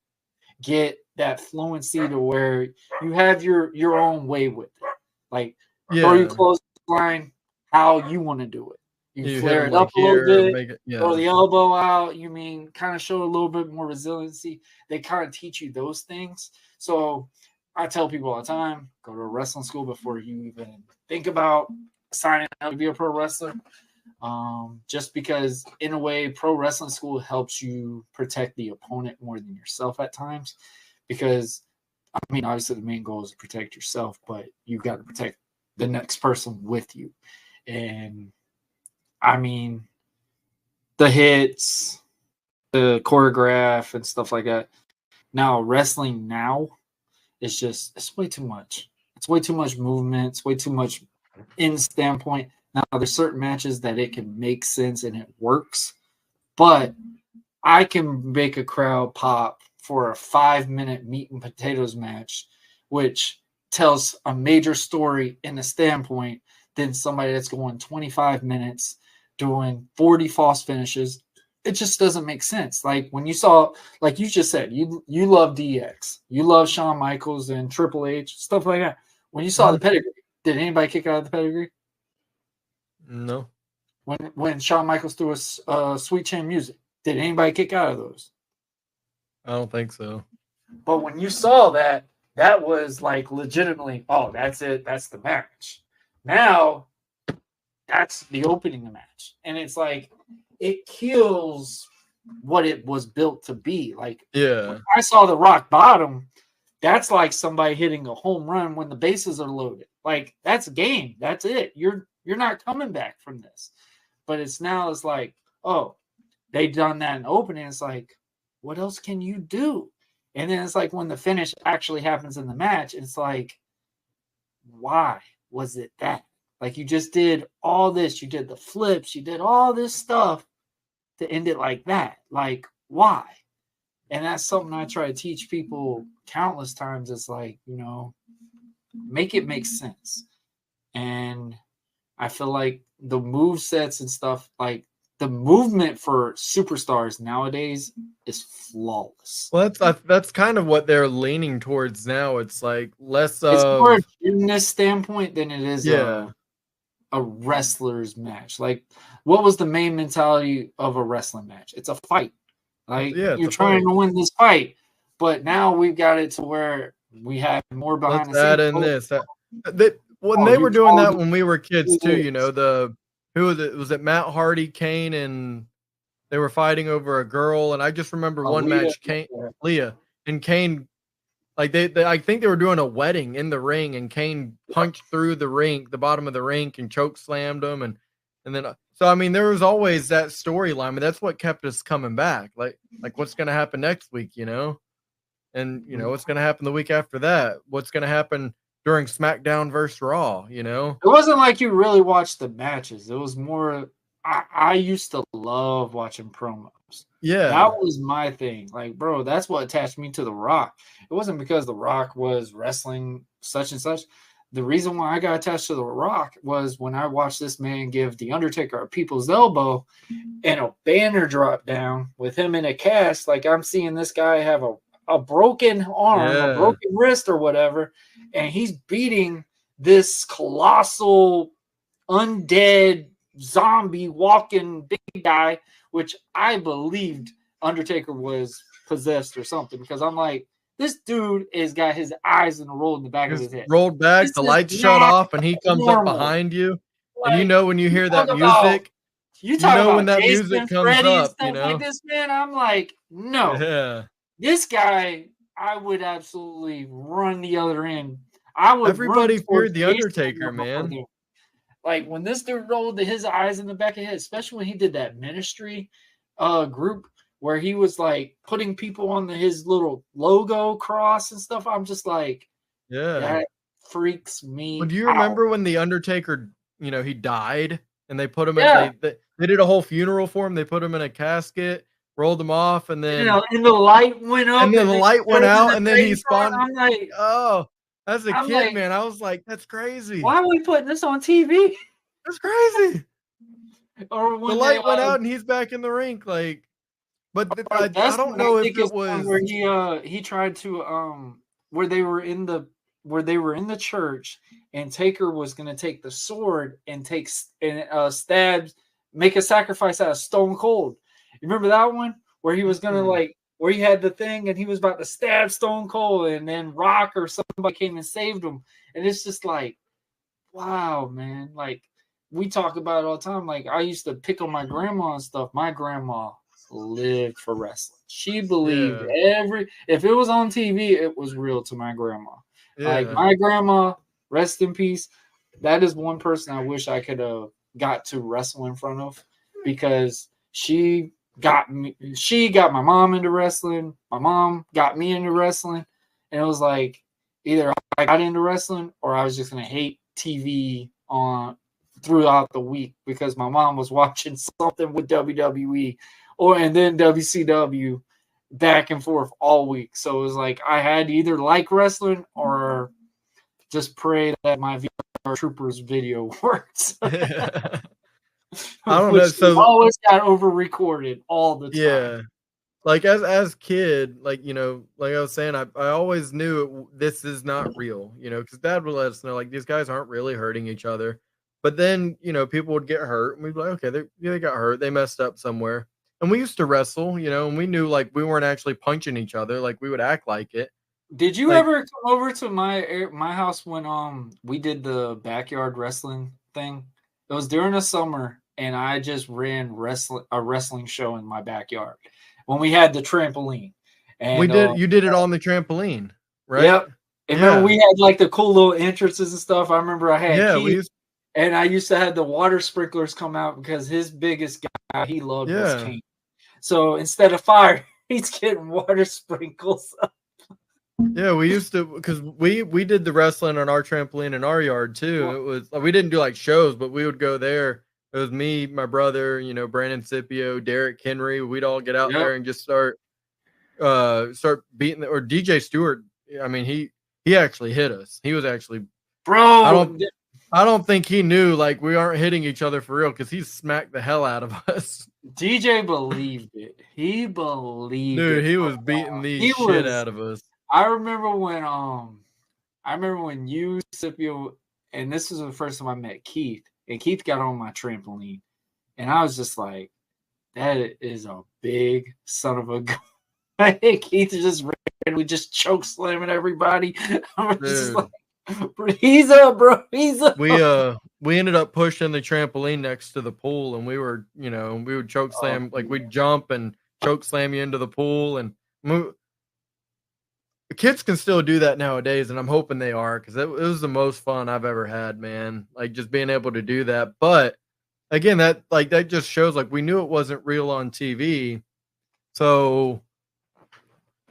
S1: get that fluency to where you have your own way with it. Like throw your clothesline how you want to do it. You flare it up a little bit, throw the elbow out. You mean kind of show a little bit more resiliency. They kind of teach you those things. So I tell people all the time, go to a wrestling school before you even think about signing up to be a pro wrestler. Just because in a way, pro wrestling school helps you protect the opponent more than yourself at times. Because I mean, obviously the main goal is to protect yourself, but you've got to protect the next person with you. And I mean, the hits, the choreograph and stuff like that. Now, wrestling now is it's way too much. It's way too much movement. It's way too much in standpoint. Now, there's certain matches that it can make sense and it works, but I can make a crowd pop for a 5-minute meat and potatoes match, which tells a major story in a standpoint than somebody that's going 25 minutes doing 40 false finishes. It just doesn't make sense. Like when you saw, like you just said, you love DX, you love Shawn Michaels and Triple H, stuff like that. When you saw the pedigree, did anybody kick out of the pedigree?
S2: No.
S1: When Shawn Michaels threw a Sweet Chin Music, did anybody kick out of those?
S2: I don't think so.
S1: But when you saw that, that was like legitimately, oh, that's it. That's the match. Now, that's the opening of the match. And it's like, it kills what it was built to be. Like, when I saw the rock bottom, that's like somebody hitting a home run when the bases are loaded. Like, that's game. That's it. You're not coming back from this. But it's like, oh, they done that in opening. It's like, what else can you do? And then it's like when the finish actually happens in the match, it's like, why was it that? Like, you just did all this. You did the flips. You did all this stuff to end it like that. Like, why? And that's something I try to teach people countless times. It's like, make it make sense. And I feel like the move sets and stuff, like the movement for superstars nowadays is flawless.
S2: Well, that's kind of what they're leaning towards now. It's like less
S1: It's
S2: of
S1: more in this standpoint than it is
S2: yeah.
S1: a wrestler's match. Like, what was the main mentality of a wrestling match? It's a fight. Like, you're trying to win this fight, but now we've got it to where we have more behind the scenes.
S2: Add in this. When they were doing that when we were kids too, who was it? Was it Matt Hardy, Kane, and they were fighting over a girl? And I just remember one match, Leah and Kane, like I think they were doing a wedding in the ring, and Kane punched through the bottom of the rink, and choke slammed him, and then so I mean there was always that storyline, but that's what kept us coming back. Like what's gonna happen next week, and what's gonna happen the week after that? What's gonna happen during SmackDown versus Raw, It
S1: wasn't like you really watched the matches. It was more, I used to love watching promos.
S2: Yeah.
S1: That was my thing. Like, bro, that's what attached me to The Rock. It wasn't because The Rock was wrestling such and such. The reason why I got attached to The Rock was when I watched this man give The Undertaker a people's elbow and a banner drop down with him in a cast. Like, I'm seeing this guy have a broken arm, a broken wrist or whatever, and he's beating this colossal undead zombie walking big guy, which I believed Undertaker was possessed or something, because I'm like, this dude has got his eyes in a roll in the back of his head.
S2: Rolled back, the lights shut off, and he comes up behind you. Like, and when you hear that music,
S1: you know
S2: when that music comes up,
S1: like this, man, I'm like, no.
S2: Yeah.
S1: This guy, I would absolutely run the other end.
S2: Everybody feared the Undertaker, man.
S1: Like when this dude rolled his eyes in the back of his head, especially when he did that ministry group where he was like putting people on his little logo cross and stuff. I'm just like, that freaks me.
S2: Well, do you remember when the Undertaker, he died and they put him in? They did a whole funeral for him. They put him in a casket, rolled him off, and then
S1: and the light went up,
S2: and then the light went out, and then he spawned.
S1: I'm like,
S2: oh. As a kid, man, I was like, that's crazy.
S1: Why are we putting this on TV?
S2: That's crazy.
S1: Or when
S2: the light went out and he's back in the rink. Like, but I don't know if it was
S1: where he tried to where they were in the church, and Taker was going to take the sword and make a sacrifice out of Stone Cold. You remember that one where he was going to where he had the thing and he was about to stab Stone Cold, and then Rock or somebody came and saved him. And it's just like, wow, man. Like, we talk about it all the time. Like, I used to pick on my grandma and stuff. My grandma lived for wrestling. She believed if it was on TV, it was real to my grandma. Like, my grandma, rest in peace. That is one person I wish I could have got to wrestle in front of, because she got my mom into wrestling. My mom got me into wrestling. And it was like, either I got into wrestling or I was just going to hate TV on throughout the week because my mom was watching something with WWE and then WCW back and forth all week. So it was like I had to either like wrestling or just pray that my VR Troopers video works.
S2: I don't know. So
S1: always got over recorded all the time.
S2: Yeah. Like as kid, like, you know, like I was saying, I always knew this is not real, you know, because Dad would let us know like these guys aren't really hurting each other. But then, you know, people would get hurt and we'd be like, okay, they got hurt, they messed up somewhere. And we used to wrestle, you know, and we knew like we weren't actually punching each other, like we would act like it.
S1: Did you ever come over to my house when we did the backyard wrestling thing? It was during the summer, and I just ran a wrestling show in my backyard when we had the trampoline. And
S2: you did it on the trampoline, right?
S1: Yep. And remember we had like the cool little entrances and stuff. I remember I had Keith, and I used to have the water sprinklers come out because his biggest guy he loved was King. So instead of fire, he's getting water sprinkles.
S2: Yeah, we used to, because we did the wrestling on our trampoline in our yard too. It was, we didn't do like shows, but we would go there. It was me, my brother, you know, Brandon Scipio, Derek Henry. We'd all get out there and just start beating or DJ Stewart. I mean, he actually hit us. He was actually,
S1: bro.
S2: I don't think he knew like we aren't hitting each other for real because he smacked the hell out of us. DJ
S1: believed it. He believed
S2: it.
S1: Dude,
S2: he was beating the shit out of us.
S1: I remember when you, Scipio, and this was the first time I met Keith, and Keith got on my trampoline, and I was just like, that is a big son of a gun. Keith is just randomly just choke slamming everybody. I'm just like, he's up, bro. He's up.
S2: We ended up pushing the trampoline next to the pool, and we were, you know, we would choke slam, like we'd jump and choke slam you into the pool and move. Kids can still do that nowadays, and I'm hoping they are because it was the most fun I've ever had, man. Like just being able to do that. But again, that just shows like we knew it wasn't real on TV. So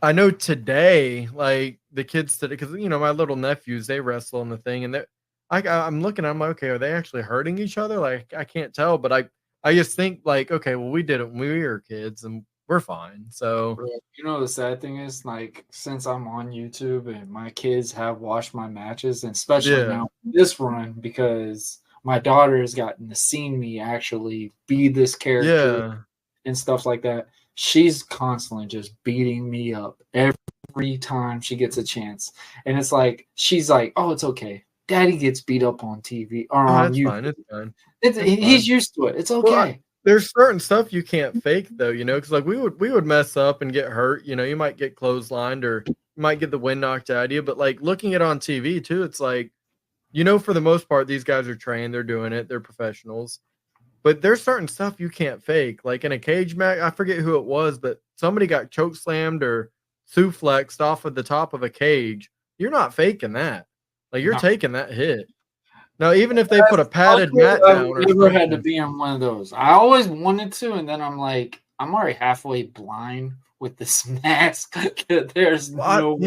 S2: I know today, like the kids today, because you know my little nephews, they wrestle on the thing, and I'm looking, I'm like, okay, are they actually hurting each other? Like I can't tell, but I just think like, okay, well we did it when we were kids, and we're fine. So
S1: you know the sad thing is, like, since I'm on YouTube and my kids have watched my matches, and especially now this run, because my daughter has gotten to see me actually be this character and stuff like that. She's constantly just beating me up every time she gets a chance. And it's like, she's like, oh, it's okay. Daddy gets beat up on TV or on YouTube.
S2: Fine.
S1: He's used to it. It's okay.
S2: Well, there's certain stuff you can't fake though, you know, because like we would mess up and get hurt. You know, you might get clotheslined or you might get the wind knocked out of you. But like looking at it on TV too, it's like, you know, for the most part, these guys are trained. They're doing it. They're professionals. But there's certain stuff you can't fake. Like in a cage match, I forget who it was, but somebody got choke slammed or suplexed off of the top of a cage. You're not faking that. Like you're taking that hit. Now, even if they put a padded mat down,
S1: I never had to be on one of those. I always wanted to, and then I'm like, I'm already halfway blind with this mask. There's no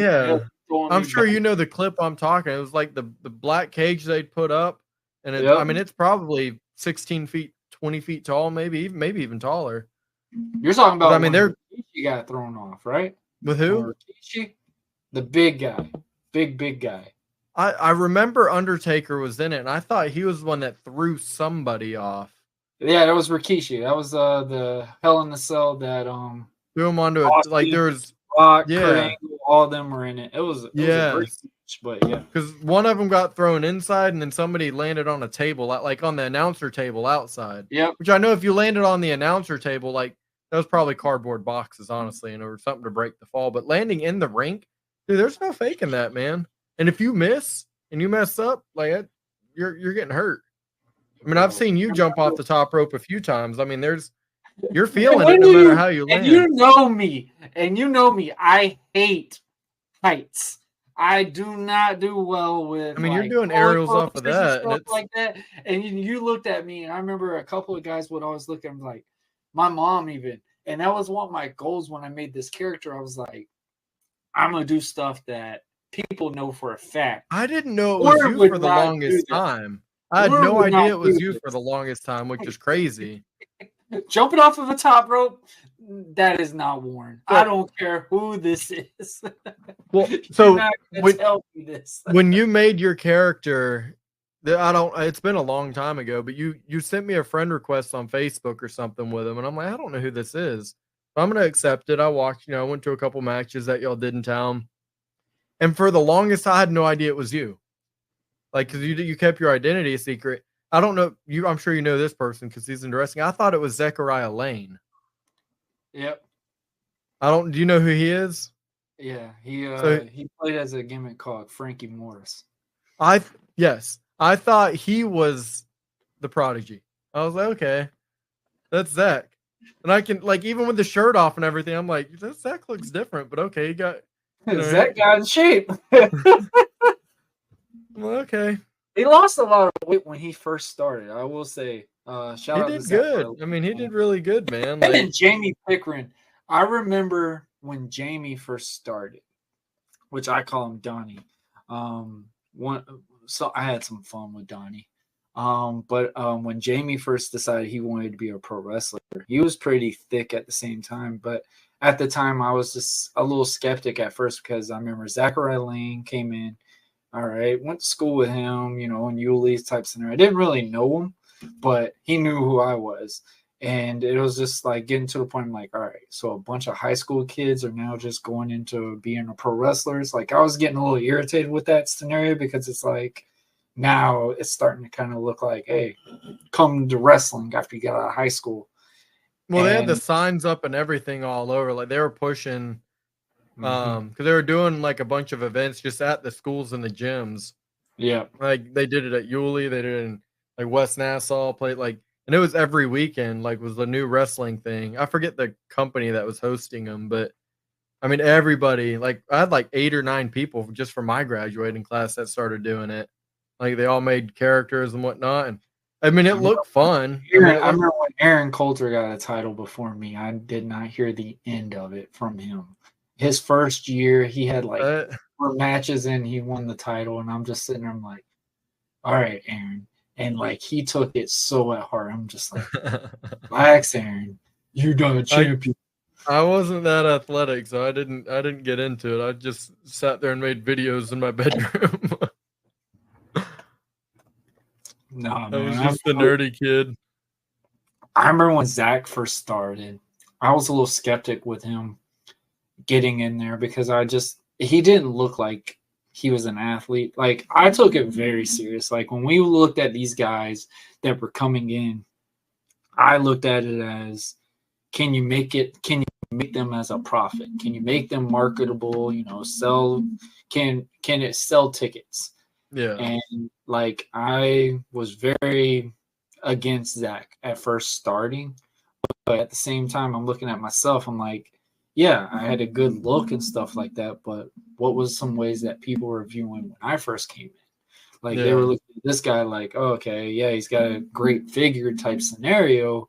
S2: I'm sure you know the clip I'm talking. It was like the black cage they'd put up, and I mean it's probably 16 feet, 20 feet tall, maybe even taller.
S1: You're talking about? But, I mean, Rikishi got thrown off, right?
S2: With who?
S1: Rikishi, the big guy, big guy.
S2: I remember Undertaker was in it, and I thought he was the one that threw somebody off.
S1: Yeah, that was Rikishi. That was the Hell in the Cell that
S2: threw him onto it. Like there was
S1: Kurt Angle, all of them were in it. It was a great match, but
S2: because one of them got thrown inside, and then somebody landed on a table, like on the announcer table outside.
S1: Yeah,
S2: which I know if you landed on the announcer table, like that was probably cardboard boxes, honestly, and it was something to break the fall. But landing in the rink, dude, there's no faking that, man. And if you miss and you mess up, like you're getting hurt. I mean, I've seen you jump off the top rope a few times. I mean, you're feeling it no matter how you land.
S1: And you know me. I hate heights. I do not do well with.
S2: I mean, you're doing aerials off of that,
S1: and stuff like that. And you looked at me, and I remember a couple of guys would always look at me like, my mom even, and that was one of my goals when I made this character. I was like, I'm gonna do stuff that people know for a fact.
S2: I didn't know it was you for the longest time. I had
S1: Warren
S2: no
S1: would not
S2: idea it was
S1: do
S2: you
S1: this.
S2: for the longest time, which is crazy.
S1: Jumping off of a top rope, that is not Warren.
S2: So-
S1: I don't care who this is.
S2: Well,
S1: You're
S2: so
S1: not gonna tell me this.
S2: when you made your character, it's been a long time ago, but you sent me a friend request on Facebook or something with him, and I'm like, I don't know who this is. But I'm gonna accept it. I watched, I went to a couple matches that y'all did in town, and for the longest, I had no idea it was you. Like, because you kept your identity a secret. I don't know you. I'm sure you know this person because he's into wrestling. I thought it was Zechariah Lane.
S1: Yep.
S2: Do you know who he is?
S1: Yeah,
S2: So-
S1: he played as a gimmick called Frankie Morris.
S2: Yes. I thought he was the prodigy. I was like, okay, that's Zach. And I can, like, even with the shirt off and everything, I'm like, that Zach looks different, but okay, he got
S1: Zach got in shape.
S2: well, okay.
S1: He lost a lot of weight when he first started. I will say, shout
S2: He
S1: out to
S2: did
S1: Zach
S2: good.
S1: Harlow.
S2: I mean, he did really good, man.
S1: And
S2: Like,
S1: then Jamie Pickering. I remember when Jamie first started, which I call him Donnie. So I had some fun with Donnie. But when Jamie first decided he wanted to be a pro wrestler, he was pretty thick at the same time. But at the time, I was just a little skeptic at first because I remember Zachariah Lane came in. All right, went to school with him, in Yuli's type scenario. I didn't really know him, but he knew who I was. And it was just like getting to the point, I'm like, all right, so a bunch of high school kids are now just going into being a pro wrestlers. Like, I was getting a little irritated with that scenario because it's like now it's starting to kind of look like, hey, come to wrestling after you get out of high school.
S2: well, they had the signs up and everything all over. Like, they were pushing, because they were doing like a bunch of events just at the schools and the gyms.
S1: Yeah.
S2: Like, they did it at Yulee, they did it in like West Nassau, played like, and it was every weekend, like, was the new wrestling thing. I forget the company that was hosting them, but I mean, everybody, like, I had like 8 or 9 people just from my graduating class that started doing it. Like, they all made characters and whatnot. And I mean, it looked fun.
S1: I remember when Aaron Coulter got a title before me. I did not hear the end of it from him. His first year, he had like 4 matches and he won the title. And I'm just sitting there, I'm like, all right, Aaron. And like, he took it so at heart. I'm just like, relax, Aaron. You're done a champion.
S2: I wasn't that athletic, so I didn't get into it. I just sat there and made videos in my bedroom.
S1: No,
S2: I
S1: man.
S2: was just the nerdy kid.
S1: I remember when Zach first started, I was a little skeptic with him getting in there because he didn't look like he was an athlete. Like, I took it very serious. Like, when we looked at these guys that were coming in, I looked at it as, can you make them as a profit? Can you make them marketable, can it sell tickets?
S2: Yeah.
S1: And like, I was very against Zach at first starting, but at the same time, I'm looking at myself. I'm like, yeah, I had a good look and stuff like that, but what was some ways that people were viewing when I first came in? Like, they were looking at this guy like, oh, okay, yeah, he's got a great figure type scenario,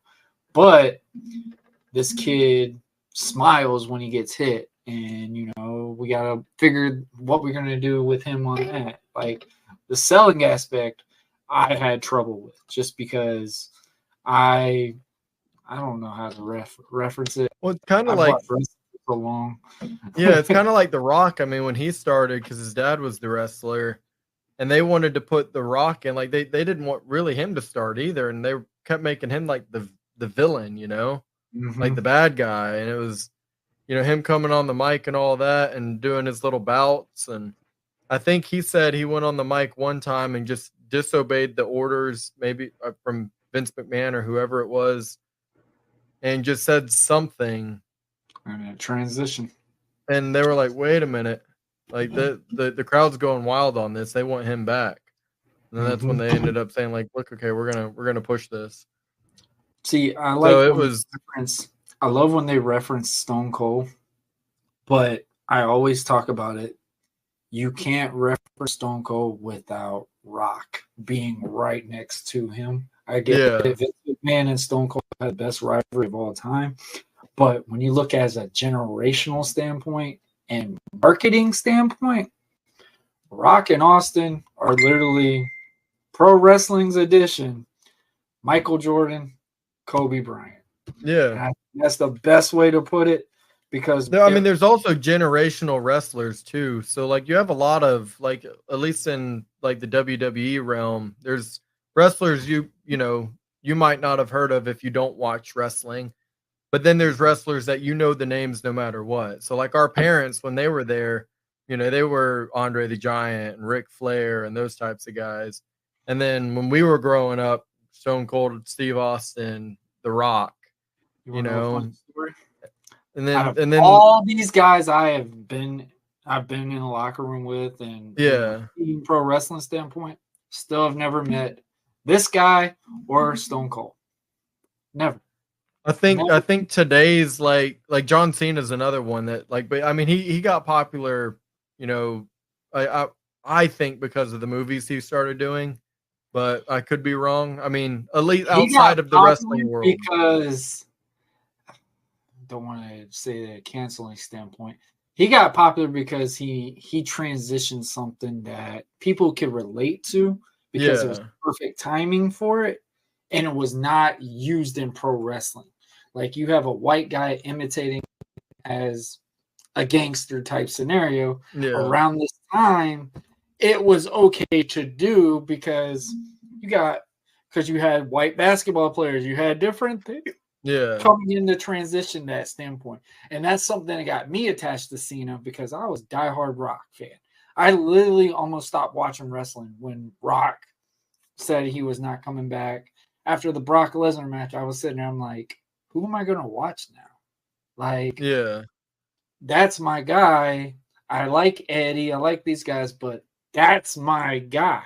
S1: but this kid smiles when he gets hit, and we gotta figure what we're gonna do with him on that. Like, the selling aspect, I had trouble with just because I don't know how to reference it.
S2: Well, it's kind of like
S1: so long.
S2: Yeah, it's kind of like The Rock. I mean, when he started, because his dad was the wrestler, and they wanted to put The Rock in, like, they didn't want really him to start either, and they kept making him like the villain, like the bad guy, and it was him coming on the mic and all that and doing his little bouts. And I think he said he went on the mic one time and just disobeyed the orders, maybe from Vince McMahon or whoever it was, and just said something.
S1: Transition.
S2: And they were like, wait a minute. Like, the crowd's going wild on this. They want him back. And then that's when they ended up saying, like, look, okay, we're gonna push this.
S1: See, I love when they reference Stone Cold, but I always talk about it. You can't reference Stone Cold without Rock being right next to him. I get it. Vince McMahon and Stone Cold had the best rivalry of all time. But when you look as a generational standpoint and marketing standpoint, Rock and Austin are literally Pro Wrestling's edition, Michael Jordan, Kobe Bryant.
S2: Yeah.
S1: That's the best way to put it, because
S2: I mean, there's also generational wrestlers too. So like you have a lot of, like, at least in like the WWE realm, there's wrestlers you might not have heard of if you don't watch wrestling. But then there's wrestlers that the names no matter what. So like our parents, when they were there, they were Andre the Giant and Ric Flair and those types of guys. And then when we were growing up, Stone Cold Steve Austin, The Rock, and then
S1: all these guys I've been in the locker room with, and even pro wrestling standpoint, still have never met this guy or Stone Cold. Never.
S2: I think today's like John Cena is another one that, like, but I mean he got popular, I think because of the movies he started doing, but I could be wrong. I mean, at least outside of the wrestling world,
S1: because I don't want to say that canceling standpoint, he got popular because he transitioned something that people could relate to, because it was perfect timing for it, and it was not used in pro wrestling. Like, you have a white guy imitating as a gangster type scenario. Around this time, it was okay to do because you had white basketball players, you had different things coming into transition, that standpoint. And that's something that got me attached to Cena, because I was a diehard Rock fan. I literally almost stopped watching wrestling when Rock said he was not coming back. After the Brock Lesnar match, I was sitting there, I'm like, who am I going to watch now? Like, that's my guy. I like Eddie. I like these guys, but that's my guy.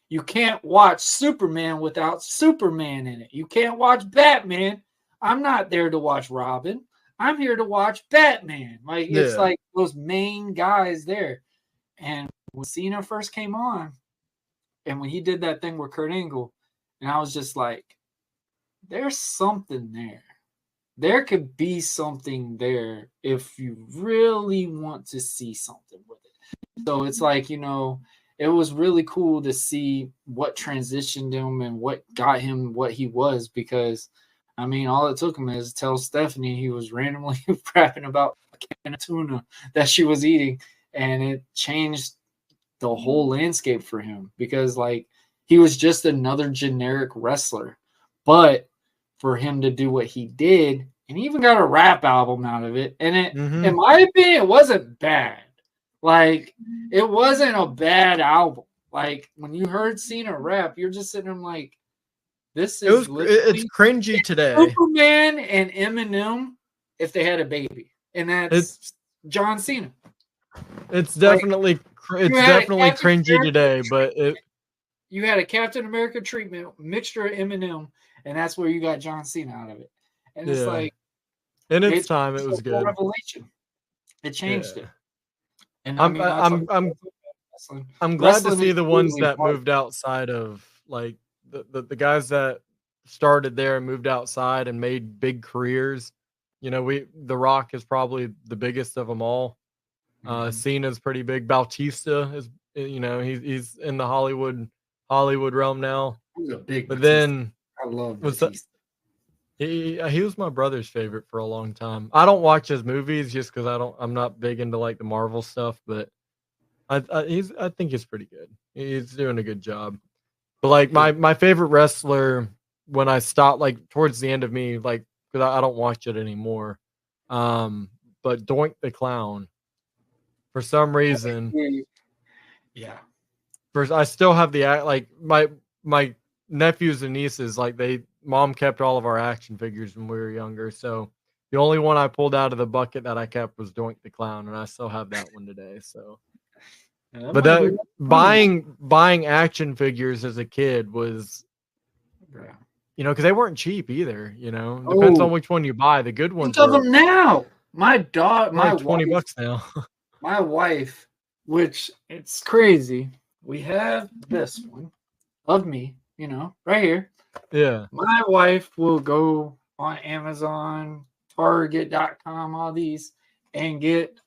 S1: You can't watch Superman without Superman in it. You can't watch Batman. I'm not there to watch Robin. I'm here to watch Batman. Like, it's like those main guys there. And when Cena first came on, and when he did that thing with Kurt Angle, and I was just like, there's something there. There could be something there if you really want to see something with it. So it's like, it was really cool to see what transitioned him and what got him what he was, because, I mean, all it took him is tell Stephanie he was randomly rapping about a can of tuna that she was eating, and it changed the whole landscape for him, because, like, he was just another generic wrestler. But for him to do what he did, and he even got a rap album out of it, and it, in my opinion, it wasn't bad. Like, it wasn't a bad album. Like, when you heard Cena rap, you're just sitting there like, this is
S2: it's cringy today.
S1: Superman and Eminem if they had a baby, and that's John Cena.
S2: It's definitely definitely cringy today, but
S1: you had a Captain America treatment, mixture of Eminem, and that's where you got John Cena out of it. And it's like,
S2: in its time, it was good.
S1: Revelation. It changed it. And
S2: I'm glad to see the ones that moved outside of, like, the guys that started there and moved outside and made big careers. The Rock is probably the biggest of them all. Cena's pretty big. Bautista is, he's in the Hollywood realm now.
S1: He's a big
S2: but then
S1: I love Bautista.
S2: He was my brother's favorite for a long time. I don't watch his movies just because I'm not big into, like, the Marvel stuff, but I think he's pretty good. He's doing a good job. But, like, my favorite wrestler, when I stopped, like, towards the end of me, like, because I don't watch it anymore, but Doink the Clown, for some reason, first, I still have like my nephews and nieces, like, mom kept all of our action figures when we were younger, so the only one I pulled out of the bucket that I kept was Doink the Clown, and I still have that one today. So, but that buying action figures as a kid was, because they weren't cheap either. Depends on which one you buy. The good ones.
S1: Think of them now. My
S2: $20 now.
S1: My wife, which it's crazy. We have this one of me, right here.
S2: Yeah.
S1: My wife will go on Amazon, Target.com, all these, and get,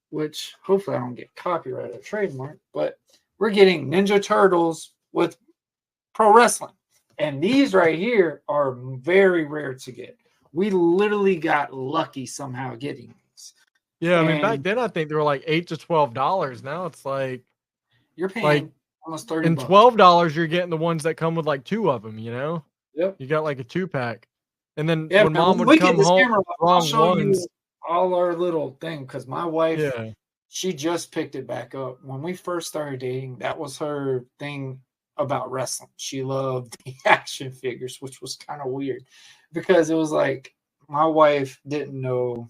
S1: which hopefully I don't get copyright or trademark, but we're getting Ninja Turtles with pro wrestling. And these right here are very rare to get. We literally got lucky somehow getting these.
S2: Yeah, I mean, back then I think they were like $8 to $12. Now it's like
S1: you're paying almost $30.
S2: And $12, you're getting the ones that come with like 2 of them. You know.
S1: Yep.
S2: You got like a 2-pack, and then
S1: yeah,
S2: when Mom would come home,
S1: I'll show you all our little thing because my wife, she just picked it back up when we first started dating. That was her thing about wrestling. She loved the action figures, which was kind of weird because it was like my wife didn't know.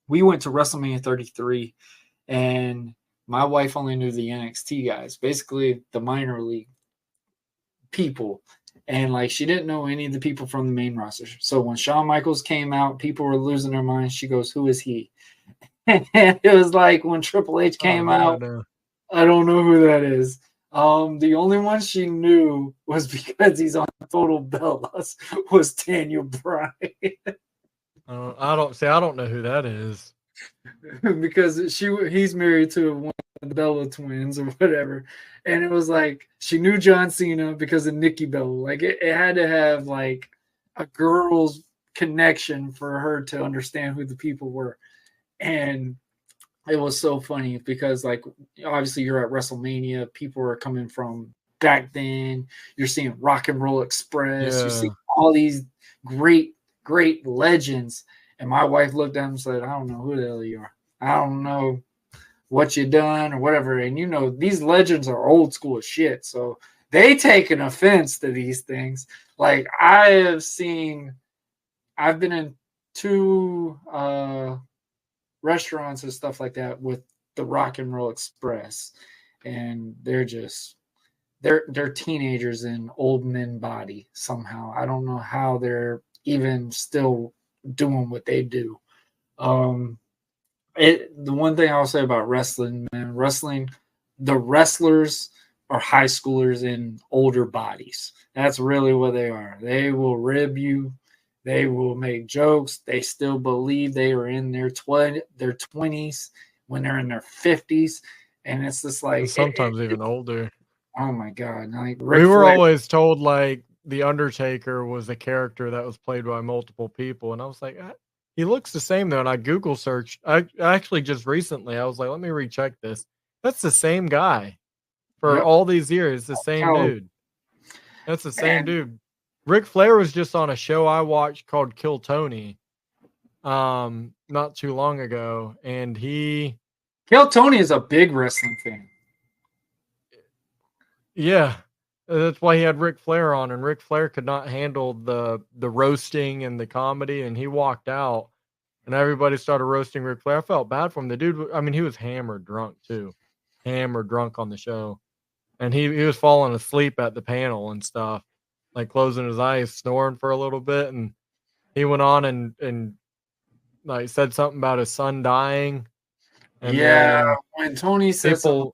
S1: We went to WrestleMania 33, and my wife only knew the NXT guys, basically the minor league people. And like she didn't know any of the people from the main roster. So when Shawn Michaels came out, people were losing their minds. She goes, "Who is he?" And it was like when Triple H came out, I don't know who that is. The only one she knew was because he's on Total Bellas was Daniel Bryan.
S2: I don't know who that is.
S1: Because he's married to one of the Bella twins or whatever. And it was like she knew John Cena because of Nikki Bella. Like it had to have like a girl's connection for her to understand who the people were. And it was so funny because like obviously you're at WrestleMania, people are coming from back then. You're seeing Rock and Roll Express, you're seeing all these great legends. And my wife looked at him and said, "I don't know who the hell you are. I don't know what you done or whatever." And you know, these legends are old school as shit. So they take an offense to these things. Like I've been in 2 restaurants and stuff like that with the Rock and Roll Express. And they're teenagers in old men body somehow. I don't know how they're even still doing what they do. The one thing I'll say about wrestling, man, the wrestlers are high schoolers in older bodies. That's really what they are. They will rib you. They will make jokes. They still believe they are in their 20s when they're in their 50s. And it's just like
S2: sometimes even older.
S1: Oh my God. Like
S2: we were always told like The Undertaker was a character that was played by multiple people. And I was like, he looks the same though. And I Google searched. I actually just recently, I was like, let me recheck this. That's the same guy for all these years. The same dude. That's the same dude. Ric Flair was just on a show I watched called Kill Tony not too long ago. And
S1: Kill Tony is a big wrestling fan.
S2: Yeah. That's why he had Ric Flair on, and Ric Flair could not handle the roasting and the comedy, and he walked out, and everybody started roasting Ric Flair. I felt bad for him. The dude, I mean, he was hammered drunk too, hammered drunk on the show, and he was falling asleep at the panel and stuff, like closing his eyes, snoring for a little bit, and he went on and like said something about his son dying. And
S1: when Tony said something.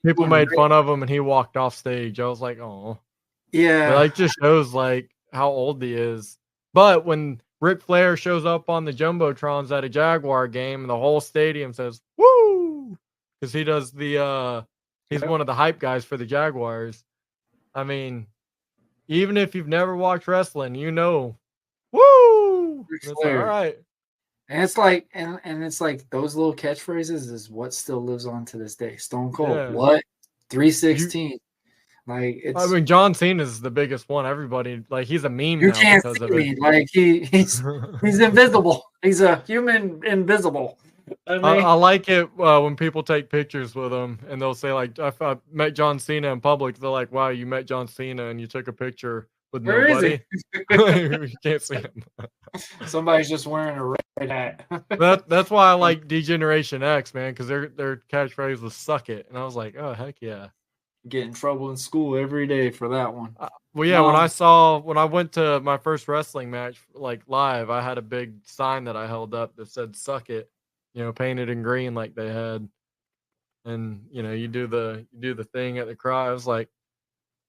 S2: People made fun of him and he walked off stage. I was like, oh.
S1: Yeah.
S2: But like just shows like how old he is. But when Ric Flair shows up on the Jumbotrons at a Jaguar game and the whole stadium says, woo! Because he does he's one of the hype guys for the Jaguars. I mean, even if you've never watched wrestling, you know, woo! It's like, all right.
S1: And it's like, and it's like those little catchphrases is what still lives on to this day. Stone Cold, what? 316. Like it's.
S2: I mean, John Cena is the biggest one. Everybody like he's a meme.
S1: You can't see me. Like he's invisible. He's a human invisible.
S2: I like it when people take pictures with him and they'll say like, I met John Cena in public. They're like, wow, you met John Cena and you took a picture with nobody. You can't see him.
S1: Somebody's just wearing a red hat.
S2: That's why I like D-Generation X, man, because their catchphrase was "suck it," and I was like, oh heck yeah.
S1: Get in trouble in school every day for that one.
S2: Well, yeah, when I went to my first wrestling match like live, I had a big sign that I held up that said "suck it," painted in green like they had, and you do the thing at the crowd. I was like,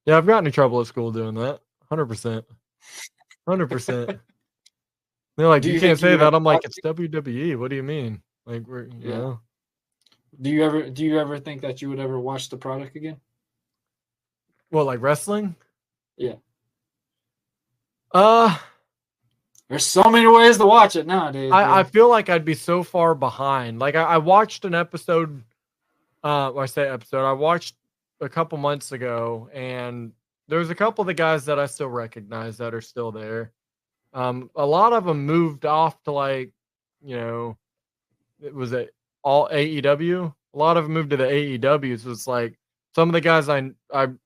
S2: yeah, I've gotten in trouble at school doing that. 100%. They're like, you can't say that. I'm like, it's WWE. What do you mean? Like,
S1: Do you ever think that you would ever watch the product again?
S2: What, like wrestling?
S1: Yeah.
S2: There's
S1: so many ways to watch it nowadays.
S2: I feel like I'd be so far behind. Like I watched an episode. I say episode. I watched a couple months ago, and there's a couple of the guys that I still recognize that are still there. A lot of them moved off to like, it was all AEW. A lot of them moved to the AEW. So it's like some of the guys I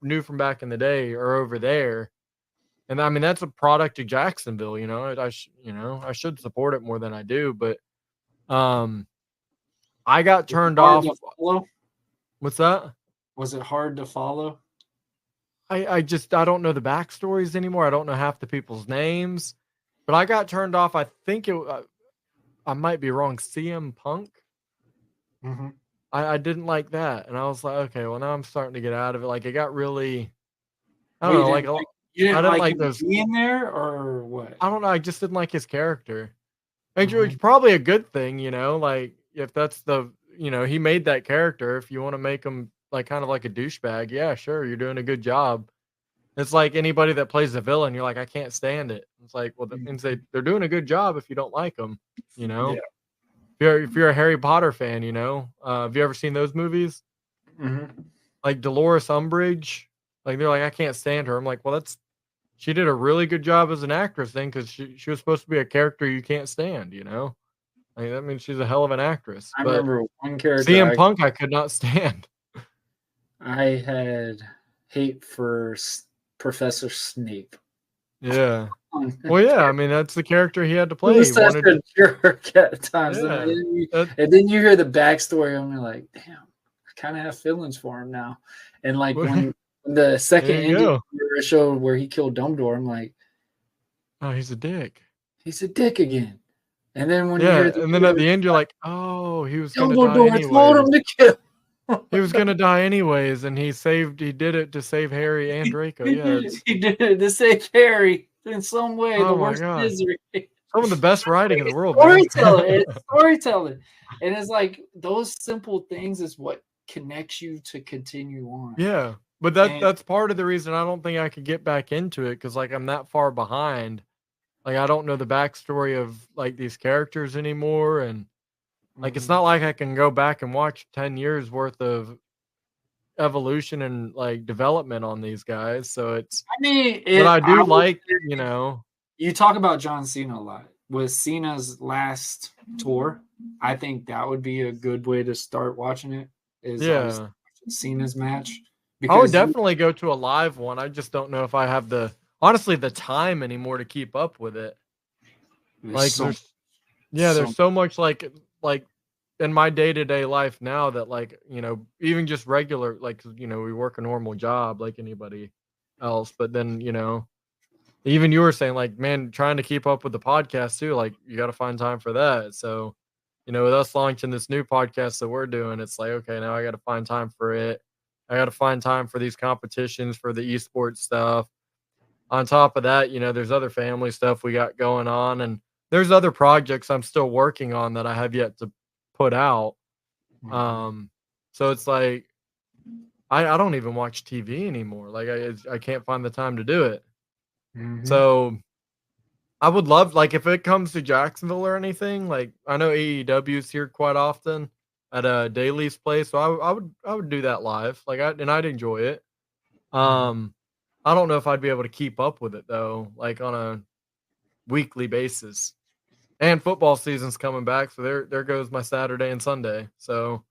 S2: knew from back in the day are over there. And I mean, that's a product of Jacksonville, I should support it more than I do, but I got turned off. What's that?
S1: Was it hard to follow?
S2: I don't know the backstories anymore. I don't know half the people's names, but I got turned off. I think I might be wrong. CM Punk.
S1: Mm-hmm.
S2: I didn't like that, and I was like, okay, well now I'm starting to get out of it. Like it got really, I don't know, like
S1: you didn't like
S2: those
S1: being there or what?
S2: I don't know. I just didn't like his character. It's probably a good thing, like if that's he made that character. If you want to make him like kind of like a douchebag, yeah, sure, you're doing a good job. It's like anybody that plays a villain, you're like, I can't stand it. It's like, well, that means they're doing a good job if you don't like them,
S1: Yeah.
S2: If you're a Harry Potter fan, have you ever seen those movies?
S1: Mm-hmm.
S2: Like Dolores Umbridge, like they're like, I can't stand her. I'm like, well, she did a really good job as an actress then, because she was supposed to be a character you can't stand, Like, that means she's a hell of an actress.
S1: I remember one character.
S2: CM Punk I could not stand.
S1: I had hate for Professor Snape.
S2: Yeah. Well, yeah, I mean, that's the character he had to play.
S1: He was such a jerk at times.
S2: Yeah,
S1: and then you hear the backstory, and you're like, damn, I kind of have feelings for him now. And like when the second ending show where he killed Dumbledore, I'm like,
S2: oh, he's a dick.
S1: He's a dick again. And then when
S2: and then at the end, you're like, oh, he was going to die anyways.
S1: Told him to kill.
S2: He was going to die anyways, and he did it to save Harry and Draco. Yeah,
S1: he did it to save Harry in some way.
S2: Oh
S1: the worst misery.
S2: Some of the best writing in the world.
S1: It's storytelling. And it's like those simple things is what connects you to continue on.
S2: Yeah. But that's part of the reason I don't think I could get back into it, because like I'm that far behind. Like I don't know the backstory of like these characters anymore, and like it's not like I can go back and watch 10 years worth of evolution and like development on these guys. So it's but I do like,
S1: You talk about John Cena a lot. With Cena's last tour, I think that would be a good way to start watching it. Is Cena's match.
S2: I would definitely go to a live one. I just don't know if I have the time anymore to keep up with it. There's so much like in my day-to-day life now that like, even just regular, like, we work a normal job like anybody else. But then, even you were saying like, man, trying to keep up with the podcast too, like you got to find time for that. So, with us launching this new podcast that we're doing, it's like, okay, now I got to find time for it. I got to find time for these competitions, for the esports stuff. On top of that, there's other family stuff we got going on, and there's other projects I'm still working on that I have yet to put out. So it's like, I don't even watch TV anymore. Like I can't find the time to do it. So I would love, like, if it comes to Jacksonville or anything, like I know AEW's here quite often at Daly's place, so I would do that live, like I'd enjoy it. I don't know if I'd be able to keep up with it though, like on a weekly basis. And football season's coming back, so there goes my Saturday and Sunday. So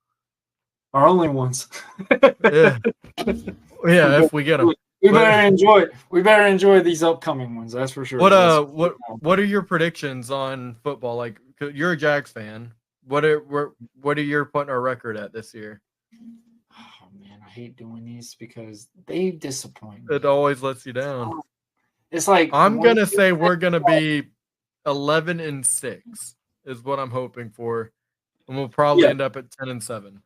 S1: our only ones.
S2: yeah, if we get them.
S1: We better enjoy these upcoming ones. That's for sure.
S2: What are your predictions on football? Like, you're a Jags fan. What are you putting our record at this year?
S1: Oh man, I hate doing these because they disappoint me.
S2: It always lets you down.
S1: It's like
S2: I'm gonna say we're gonna be 11-6 is what I'm hoping for, and we'll probably end up at 10-7.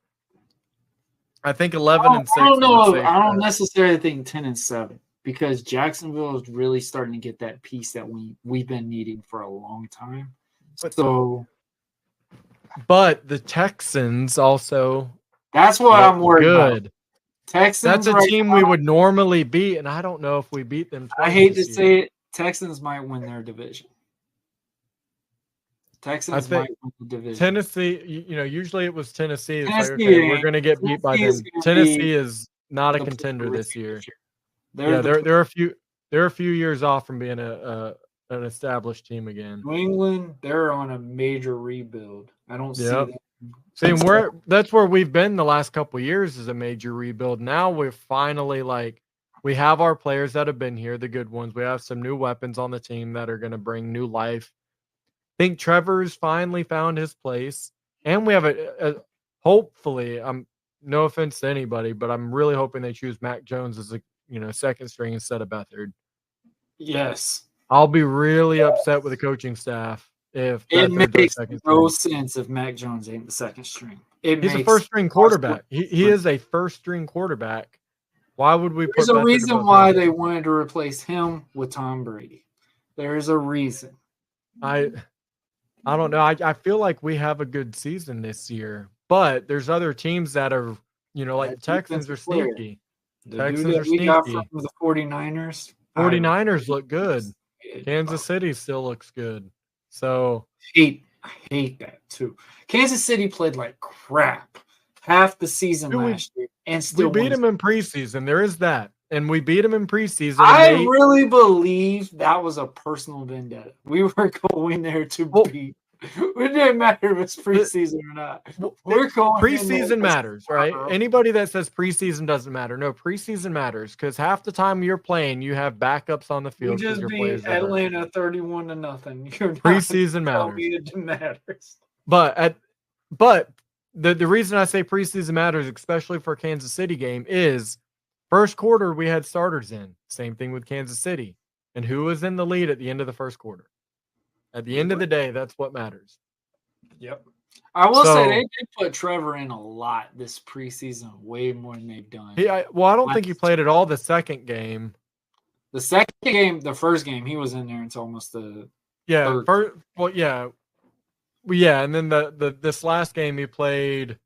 S2: I think 11-6.
S1: I don't know. I don't necessarily think 10-7 because Jacksonville is really starting to get that piece that we've been needing for a long time.
S2: But the Texans also.
S1: That's what I'm worried about. Texans.
S2: That's a team we would normally beat, and I don't know if we beat them twice.
S1: I hate to say it, Texans might win their division. Texans might win the division.
S2: Tennessee, usually it was Tennessee. It's like, okay, we're going to get beat by them. Tennessee is not a contender this year. They're a few years off from being an established team again.
S1: New England, they're on a major rebuild. I don't see them.
S2: See, that's where we've been the last couple of years is a major rebuild. Now we're finally we have our players that have been here, the good ones. We have some new weapons on the team that are going to bring new life. I think Trevor's finally found his place, and we have hopefully. No offense to anybody, but I'm really hoping they choose Mac Jones as a second string instead of Beathard.
S1: Yes,
S2: I'll be really upset with the coaching staff if
S1: it makes no sense if Mac Jones ain't the second string.
S2: He's a first string quarterback. He is a first string quarterback. Why would we?
S1: There's a reason why they wanted to replace him with Tom Brady. There is a reason.
S2: I don't know. I feel like we have a good season this year, but there's other teams that are, like the Texans are sneaky. Texans are sneaky.
S1: Got from the 49ers.
S2: 49ers look good. Kansas City still looks good. So
S1: I hate that too. Kansas City played like crap half the season last year, and still
S2: we beat them in preseason. There is that. And we beat them in preseason.
S1: I really believe that was a personal vendetta. We were going there to beat. It didn't matter if it's preseason or not. We're going.
S2: Preseason matters, right? Anybody that says preseason doesn't matter, no, preseason matters because half the time you're playing, you have backups on the field.
S1: You just beat Atlanta 31-0.
S2: Preseason matters.
S1: It matters.
S2: But the reason I say preseason matters, especially for a Kansas City game, is first quarter, we had starters in. Same thing with Kansas City. And who was in the lead at the end of the first quarter? At the end of the day, that's what matters.
S1: Yep. I will say they did put Trevor in a lot this preseason, way more than they've done.
S2: I don't think he played at all the second game.
S1: The second game, the first game, he was in there until almost the
S2: third. And then this last game he played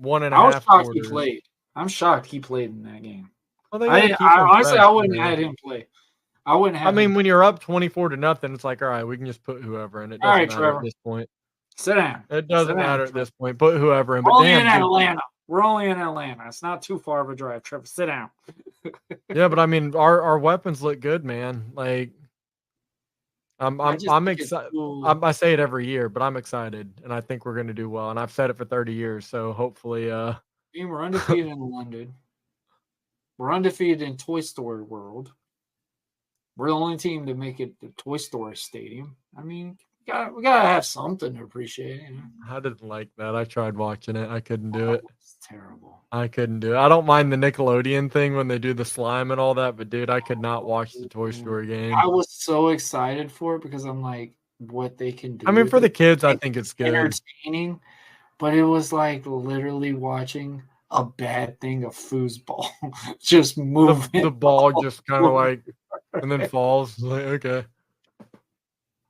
S2: 1.5 quarters.
S1: I'm shocked he played in that game.
S2: Well,
S1: honestly, I wouldn't have had him play. I wouldn't have.
S2: When you're up 24-0, it's like, all right, we can just put whoever in. It doesn't matter Trevor. At this point.
S1: Sit down.
S2: It doesn't matter at this point. Put whoever in.
S1: But only in Atlanta. We're only in Atlanta. It's not too far of a drive. Trevor, sit down.
S2: Yeah, but our weapons look good, man. Like, I'm excited. I say it every year, but I'm excited, and I think we're going to do well. And I've said it for 30 years, so hopefully,
S1: we're undefeated in London. We're undefeated in Toy Story World. We're the only team to make it to Toy Story Stadium. I mean, we gotta have something to appreciate.
S2: I didn't like that. I tried watching it. I couldn't do it.
S1: It's terrible.
S2: I couldn't do it. I don't mind the Nickelodeon thing when they do the slime and all that, but dude, I could not watch the Toy Story game.
S1: I was so excited for it because I'm like, what they can do.
S2: I mean, for the kids, I think it's good.
S1: Entertaining, but it was like literally watching a bad thing of foosball just moving.
S2: The ball just kind of like and then falls. Like, okay.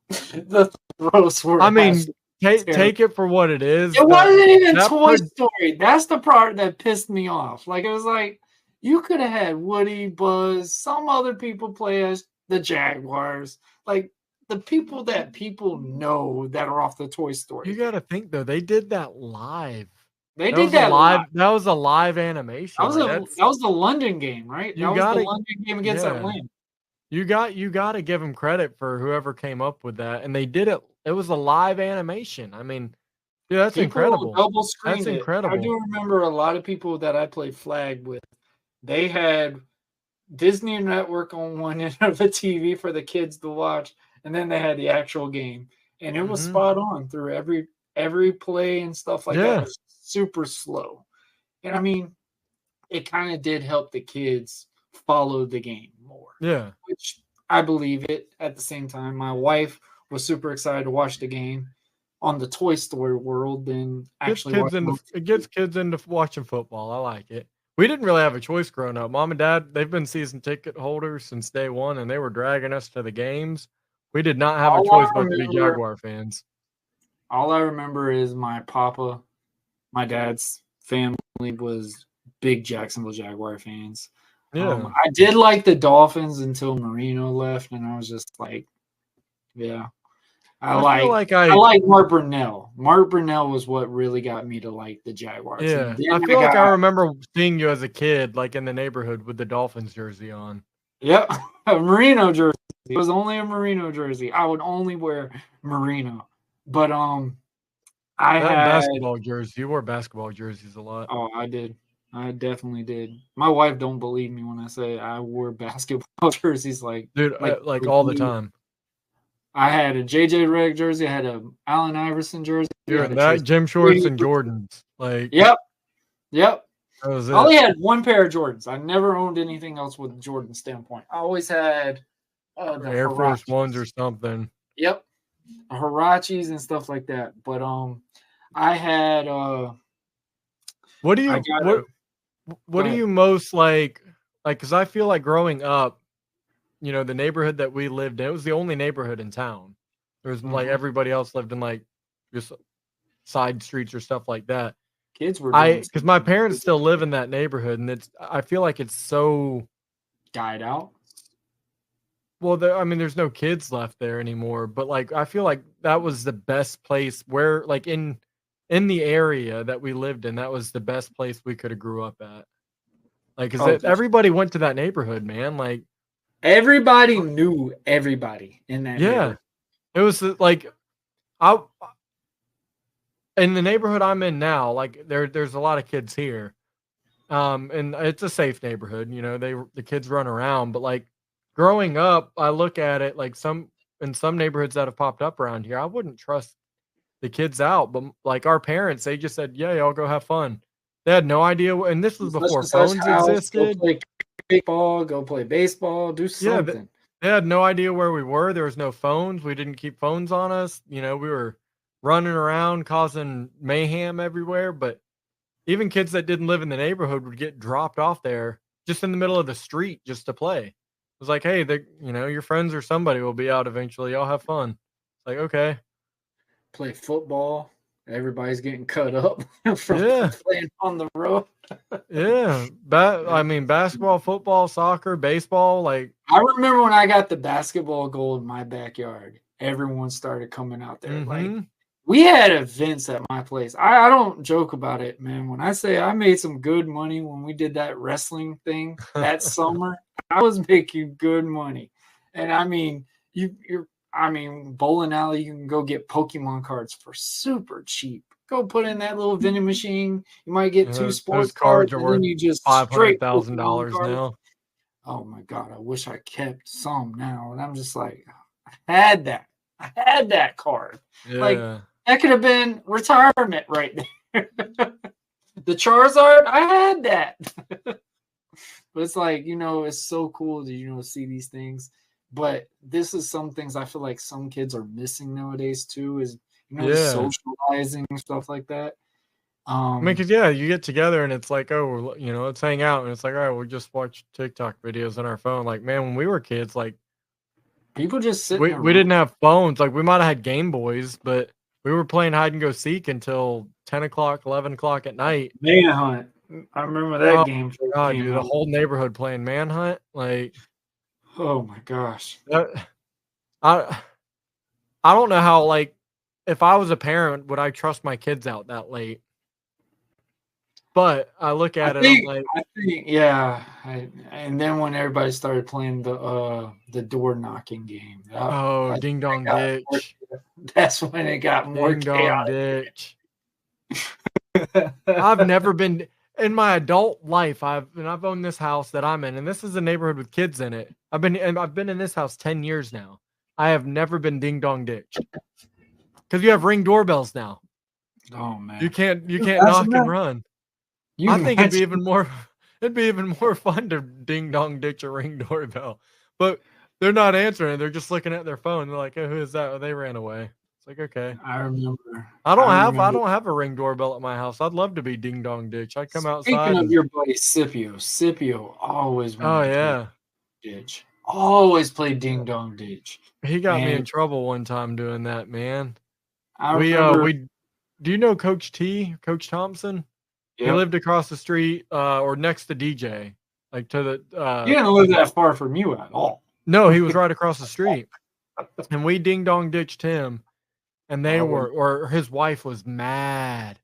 S1: The throws were.
S2: I mean, take it for what it is.
S1: It wasn't even Toy Story. That's the part that pissed me off. Like, it was like you could have had Woody, Buzz, some other people play as the Jaguars. Like the people that people know that are off the Toy Story.
S2: You got to think though, they did that live.
S1: They did that live.
S2: That was a live animation.
S1: That was the London game, right? That was the London game against Atlanta.
S2: You got to give them credit for whoever came up with that, and they did it. It was a live animation. I mean, dude, that's incredible.
S1: Double screened. That's
S2: incredible.
S1: I do remember a lot of people that I played flag with. They had Disney Network on one end of the TV for the kids to watch, and then they had the actual game, and it was spot on through every play and stuff like that. It was super slow, and I mean, it kind of did help the kids follow the game more.
S2: Yeah,
S1: which I believe it. At the same time, my wife was super excited to watch the game on the Toy Story World than actually
S2: it gets kids into watching football. I like it. We didn't really have a choice growing up. Mom and Dad, they've been season ticket holders since day one, and they were dragging us to the games. We did not have a choice but to be Jaguar fans.
S1: All I remember is my dad's family was big Jacksonville Jaguar fans.
S2: Yeah.
S1: I did like the Dolphins until Marino left, and I was just like, yeah. I like Mark Brunell. Mark Brunell was what really got me to like the Jaguars.
S2: Yeah, I feel like I remember seeing you as a kid, like in the neighborhood with the Dolphins jersey on.
S1: Yep, a Merino jersey. It was only a Merino jersey. I would only wear Merino. But I had
S2: basketball jersey. You wore basketball jerseys a lot.
S1: Oh, I did. I definitely did. My wife don't believe me when I say I wore basketball jerseys like
S2: all the time.
S1: I had a JJ Redick jersey. I had a Allen Iverson jersey.
S2: That gym shorts and Jordans. Like
S1: Yep.
S2: That was it.
S1: I only had one pair of Jordans. I never owned anything else with Jordan standpoint. I always had
S2: the Air Force Ones or something.
S1: Yep. Hirachis and stuff like that. But I had
S2: what do you most like because I feel like growing up, you know, the neighborhood that we lived in, it was the only neighborhood in town. There was like everybody else lived in like just side streets or stuff like that.
S1: Kids were
S2: because my parents still live in that neighborhood, and I feel like it's so
S1: died out.
S2: Well, there's no kids left there anymore, but like I feel like that was the best place where, like in the area that we lived in, that was the best place we could have grew up at. Like, because everybody went to that neighborhood, man. Like
S1: everybody knew everybody in that.
S2: Yeah, it was like in the neighborhood I'm in now. Like there's a lot of kids here, and it's a safe neighborhood. You know, the kids run around, but like. Growing up, I look at it like in some neighborhoods that have popped up around here, I wouldn't trust the kids out. But like our parents, they just said, yeah, y'all go have fun. They had no idea. And this was before phones existed.
S1: Go play baseball, go play baseball, do something.
S2: Yeah, they had no idea where we were. There was no phones. We didn't keep phones on us. You know, we were running around causing mayhem everywhere. But even kids that didn't live in the neighborhood would get dropped off there just in the middle of the street just to play. It was like, hey, your friends or somebody will be out eventually. Y'all have fun. It's like, okay.
S1: Play football. Everybody's getting cut up from playing on the road.
S2: Yeah. Basketball, football, soccer, baseball. Like
S1: I remember when I got the basketball goal in my backyard, everyone started coming out there. Like we had events at my place. I don't joke about it, man. When I say I made some good money when we did that wrestling thing that summer, I was making good money. And I mean, bowling alley, you can go get Pokemon cards for super cheap. Go put in that little vending machine. You might get 2 sports cards, and then you just
S2: $500,000 now.
S1: Oh my God, I wish I kept some now. And I'm just like, I had that card.
S2: Yeah.
S1: Like that could have been retirement right there. The Charizard, I had that. But it's like, it's so cool to, see these things. But this is some things I feel like some kids are missing nowadays too, is, socializing and stuff like that.
S2: Because you get together and it's like, oh, let's hang out. And it's like, all right, we'll just watch TikTok videos on our phone. Like, man, when we were kids, like,
S1: people just sit
S2: we didn't have phones. Like, we might have had Game Boys, but we were playing hide and go seek until 10 o'clock, 11 o'clock at night.
S1: Manhunt. I remember that game.
S2: God, dude, the whole neighborhood playing Manhunt. Like,
S1: oh my gosh.
S2: I don't know how, like, if I was a parent, would I trust my kids out that late? But I look at
S1: and then when everybody started playing the door knocking game.
S2: Ding Dong Ditch.
S1: That's when it got more
S2: Ding Dong Ditch. I've never been in my adult life. I've owned this house that I'm in, and this is a neighborhood with kids in it. I've been in this house 10 years now. I have never been Ding Dong Ditch because you have Ring doorbells now.
S1: Oh man,
S2: you can't knock and run. I think it'd be even more fun to Ding Dong Ditch a Ring doorbell, but they're not answering. They're just looking at their phone. They're like, "Oh, who is that?" Oh, they ran away. It's like, okay.
S1: I remember.
S2: I don't have a Ring doorbell at my house. I'd love to be Ding Dong Ditch. I'd come outside.
S1: Speaking of your buddy Scipio always.
S2: Oh yeah.
S1: Ditch. Always play Ding Dong Ditch.
S2: He got me in trouble one time doing that, man.
S1: I remember.
S2: Do you know Coach T, Coach Thompson? He lived across the street or next to DJ. Like to the
S1: he didn't live that far from you at all.
S2: No, he was right across the street. And we ding dong ditched him. And they or his wife was mad.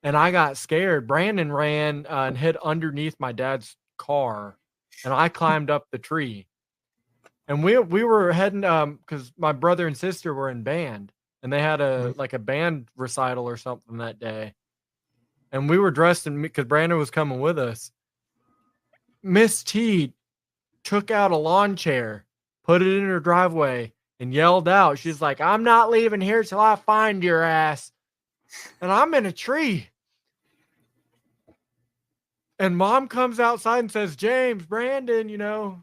S2: And I got scared. Brandon ran and hid underneath my dad's car. And I climbed up the tree. And we were heading because my brother and sister were in band. And they had a band recital or something that day. And we were dressed in because Brandon was coming with us. Miss T took out a lawn chair, put it in her driveway, and yelled out. She's like, I'm not leaving here till I find your ass. And I'm in a tree. And Mom comes outside and says, James, Brandon,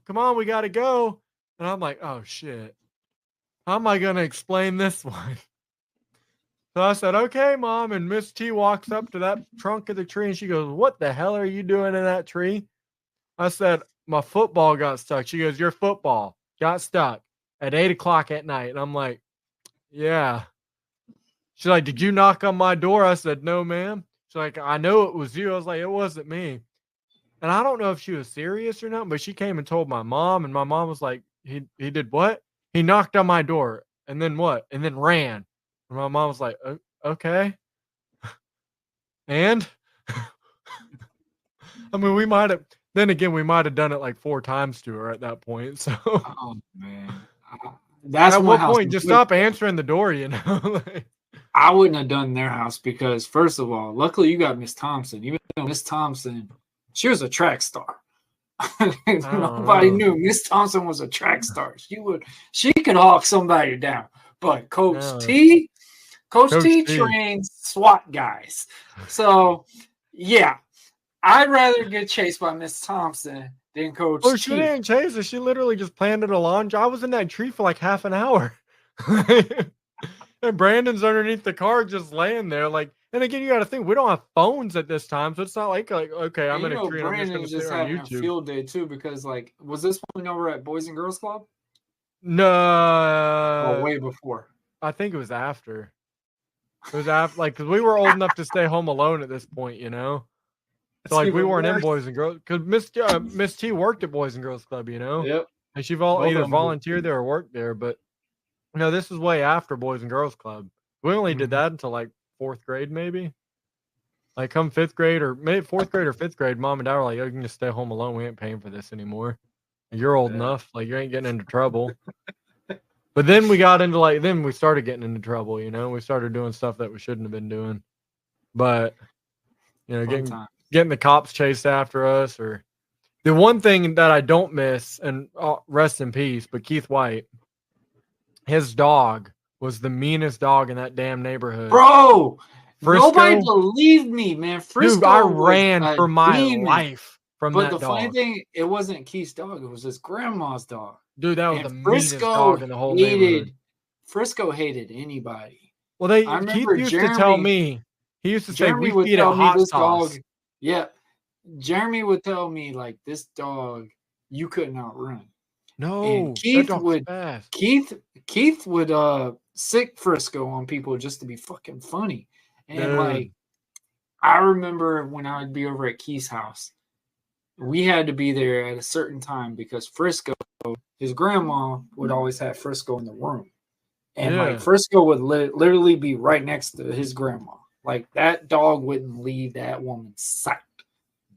S2: come on, we got to go. And I'm like, oh, shit. How am I going to explain this one? So I said, okay, Mom. And Miss T walks up to that trunk of the tree and she goes, what the hell are you doing in that tree? I said, my football got stuck. She goes, your football got stuck at 8:00 at night. And I'm like, yeah. She's like, did you knock on my door? I said, no, ma'am. She's like, I know it was you. I was like, it wasn't me. And I don't know if she was serious or not, but she came and told my mom. And my mom was like, he did what? He knocked on my door. And then what? And then ran. And my mom was like, okay. And I mean, we might have done it like 4 times to her at that point. So,
S1: oh man, that's
S2: at what point just stop answering the door.
S1: I wouldn't have done their house because first of all, luckily you got Miss Thompson. Even though Miss Thompson, she was a track star. Nobody knew Miss Thompson was a track star. She could hawk somebody down. But Coach T trains SWAT guys. So yeah. I'd rather get chased by Miss Thompson than Coach T.
S2: She didn't chase her. She literally just planted a lawn. I was in that tree for like half an hour. And Brandon's underneath the car just laying there. And again, you got to think, we don't have phones at this time. So it's not like okay, I'm in a tree and I'm just going to sit on YouTube.
S1: A field day too because was this when over at Boys and Girls Club?
S2: No.
S1: Way before.
S2: I think it was after. It was after, because we were old enough to stay home alone at this point, So we weren't in Boys and Girls because Miss T worked at Boys and Girls Club,
S1: Yep.
S2: And she either volunteered there or worked there. But this is way after Boys and Girls Club. We only did that until 4th grade, maybe. Come 5th grade or maybe 4th grade or 5th grade, Mom and Dad were like, "You can just stay home alone. We ain't paying for this anymore. You're old enough. You ain't getting into trouble." But then we got into then we started getting into trouble. We started doing stuff that we shouldn't have been doing. But getting the cops chased after us, or the one thing that I don't miss, and rest in peace, but Keith White, his dog was the meanest dog in that damn neighborhood.
S1: Bro, Frisco, nobody believed me, man. Frisco,
S2: dude, I ran for my life from that dog. But the funny
S1: thing, it wasn't Keith's dog. It was his grandma's dog.
S2: Dude, that was the meanest dog in the whole neighborhood.
S1: Frisco hated anybody.
S2: Well, Keith used to tell me, he used to say, we feed it hot sauce.
S1: Dog, yeah. Jeremy would tell me, this dog, you couldn't outrun.
S2: No,
S1: and Keith would sick Frisco on people just to be fucking funny. And I remember when I would be over at Keith's house, we had to be there at a certain time because Frisco, his grandma would always have Frisco in the room. And Frisco would literally be right next to his grandma. That dog wouldn't leave that woman's sight.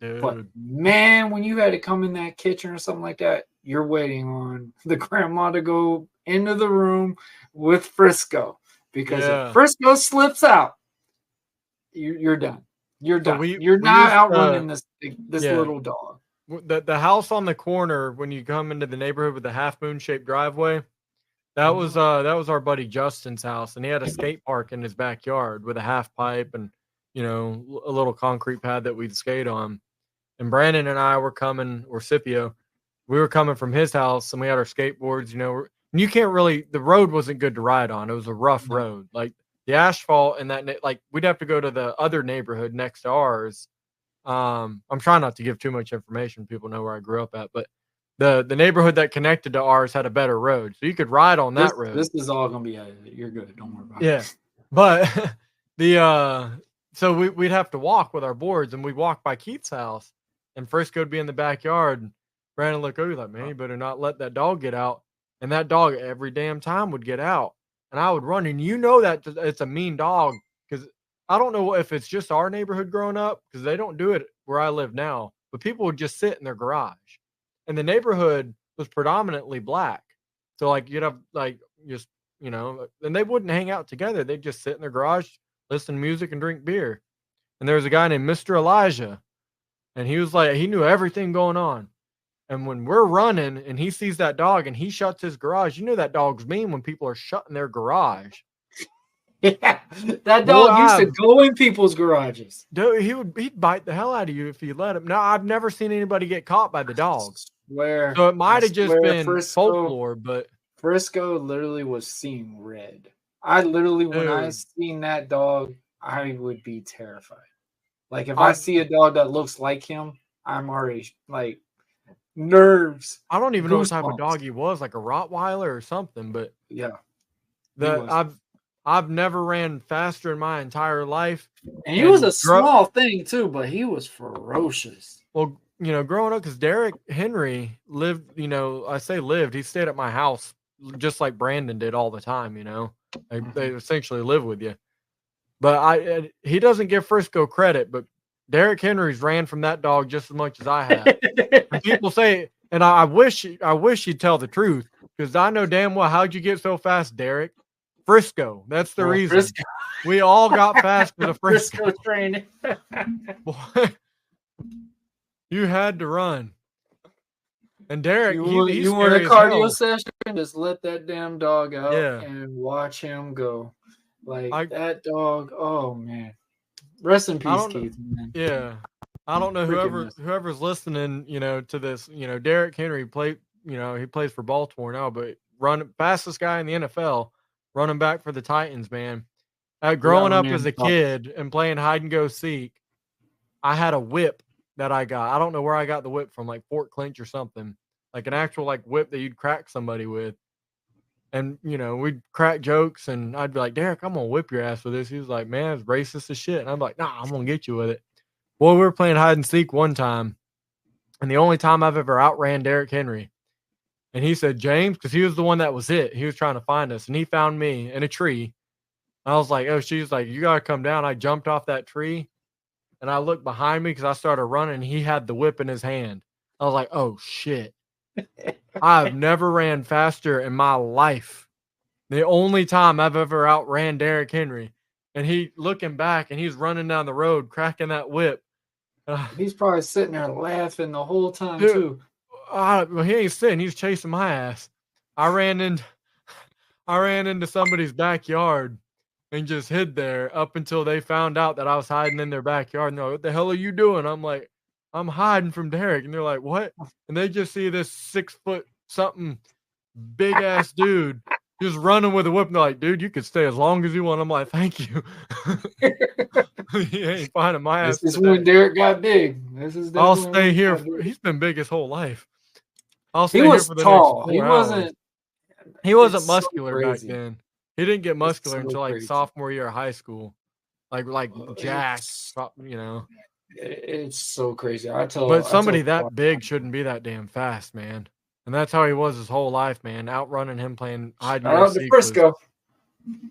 S2: Dude.
S1: But man, when you had to come in that kitchen or something like that, you're waiting on the grandma to go into the room with Frisco. Because if Frisco slips out, you're done. You're done. You're not outrunning this little dog.
S2: The house on the corner when you come into the neighborhood with the half moon shaped driveway, that was our buddy Justin's house, and he had a skate park in his backyard with a half pipe and a little concrete pad that we'd skate on. And Brandon and I were coming, or Scipio, we were coming from his house, and we had our skateboards. And you can't really, the road wasn't good to ride on. It was a rough road. The asphalt and that, we'd have to go to the other neighborhood next to ours. I'm trying not to give too much information. People know where I grew up at, but the neighborhood that connected to ours had a better road, so you could ride on that road.
S1: This is all gonna be you're good. Don't worry about it.
S2: Yeah, but so we'd have to walk with our boards, and we'd walk by Keith's house, and Frisco would be in the backyard. And Brandon looked over like, man, you better not let that dog get out. And that dog every damn time would get out, and I would run. And that it's a mean dog, because I don't know if it's just our neighborhood growing up, because they don't do it where I live now, but people would just sit in their garage, and the neighborhood was predominantly black. So like you'd have like just, and they wouldn't hang out together. They'd just sit in their garage, listen to music and drink beer. And there was a guy named Mr. Elijah, and he was like, he knew everything going on. And when we're running and he sees that dog and he shuts his garage, that dog's mean when people are shutting their garage.
S1: Yeah, that dog used to go in people's garages.
S2: Dude, he'd bite the hell out of you if you let him. Now, I've never seen anybody get caught by the dog. So it might have just been folklore, but
S1: Frisco literally was seeing red. I literally, when I seen that dog, I would be terrified. Like if I see a dog that looks like him, I'm already like nerves.
S2: I don't even know what type of dog he was, like a Rottweiler or something, but
S1: yeah.
S2: I've never ran faster in my entire life.
S1: And he was a small thing too, but he was ferocious.
S2: Well, growing up, because Derek Henry lived, I say lived, he stayed at my house just like Brandon did all the time, They essentially live with you. But he doesn't give Frisco credit, but Derek Henry's ran from that dog just as much as I have. People say, and I wish you'd tell the truth, because I know damn well how'd you get so fast, Derek? Frisco. That's the reason. Frisco. We all got fast for the Frisco
S1: training.
S2: Boy, you had to run. And Derek,
S1: you want a cardio session? Just let that damn dog out and watch him go. Like that dog. Oh man. Rest in peace, Keith. Man.
S2: Yeah. I don't know whoever's listening, to this, Derek Henry he plays for Baltimore now, but fastest guy in the NFL, running back for the Titans, man. Growing up as a kid and playing hide and go seek, I had a whip that I got. I don't know where I got the whip from, like Fort Clinch or something, like an actual like whip that you'd crack somebody with. And, we'd crack jokes, and I'd be like, Derek, I'm going to whip your ass with this. He was like, man, it's racist as shit. And I'm like, nah, I'm going to get you with it. Well, we were playing hide and seek one time, and the only time I've ever outran Derek Henry. And he said, James, because he was the one that was it. He was trying to find us, and he found me in a tree. I was like, oh, she's like, you got to come down. I jumped off that tree, and I looked behind me because I started running, and he had the whip in his hand. I was like, oh, shit. I've never ran faster in my life. The only time I've ever outran Derek Henry. And he looking back, and he's running down the road, cracking that whip.
S1: He's probably sitting there laughing the whole time, too.
S2: Well, he ain't sitting. He's chasing my ass. I ran into somebody's backyard and just hid there up until they found out that I was hiding in their backyard. And they're like, what the hell are you doing? I'm like, I'm hiding from Derek. And they're like, what? And they just see this 6 foot something big ass dude just running with a whip. And they're like, dude, you could stay as long as you want. I'm like, thank you. He ain't finding my ass.
S1: This is when Derek got big.
S2: I'll stay here. He's been big his whole life. I'll stay
S1: he was
S2: here for the
S1: tall.
S2: Next 4 hours. He wasn't muscular back then. He didn't get muscular until like sophomore year of high school. Like Jack,
S1: It's so crazy.
S2: But somebody that big shouldn't be that damn fast, man. And that's how he was his whole life, man. Outrunning him playing hide and seek.
S1: Frisco.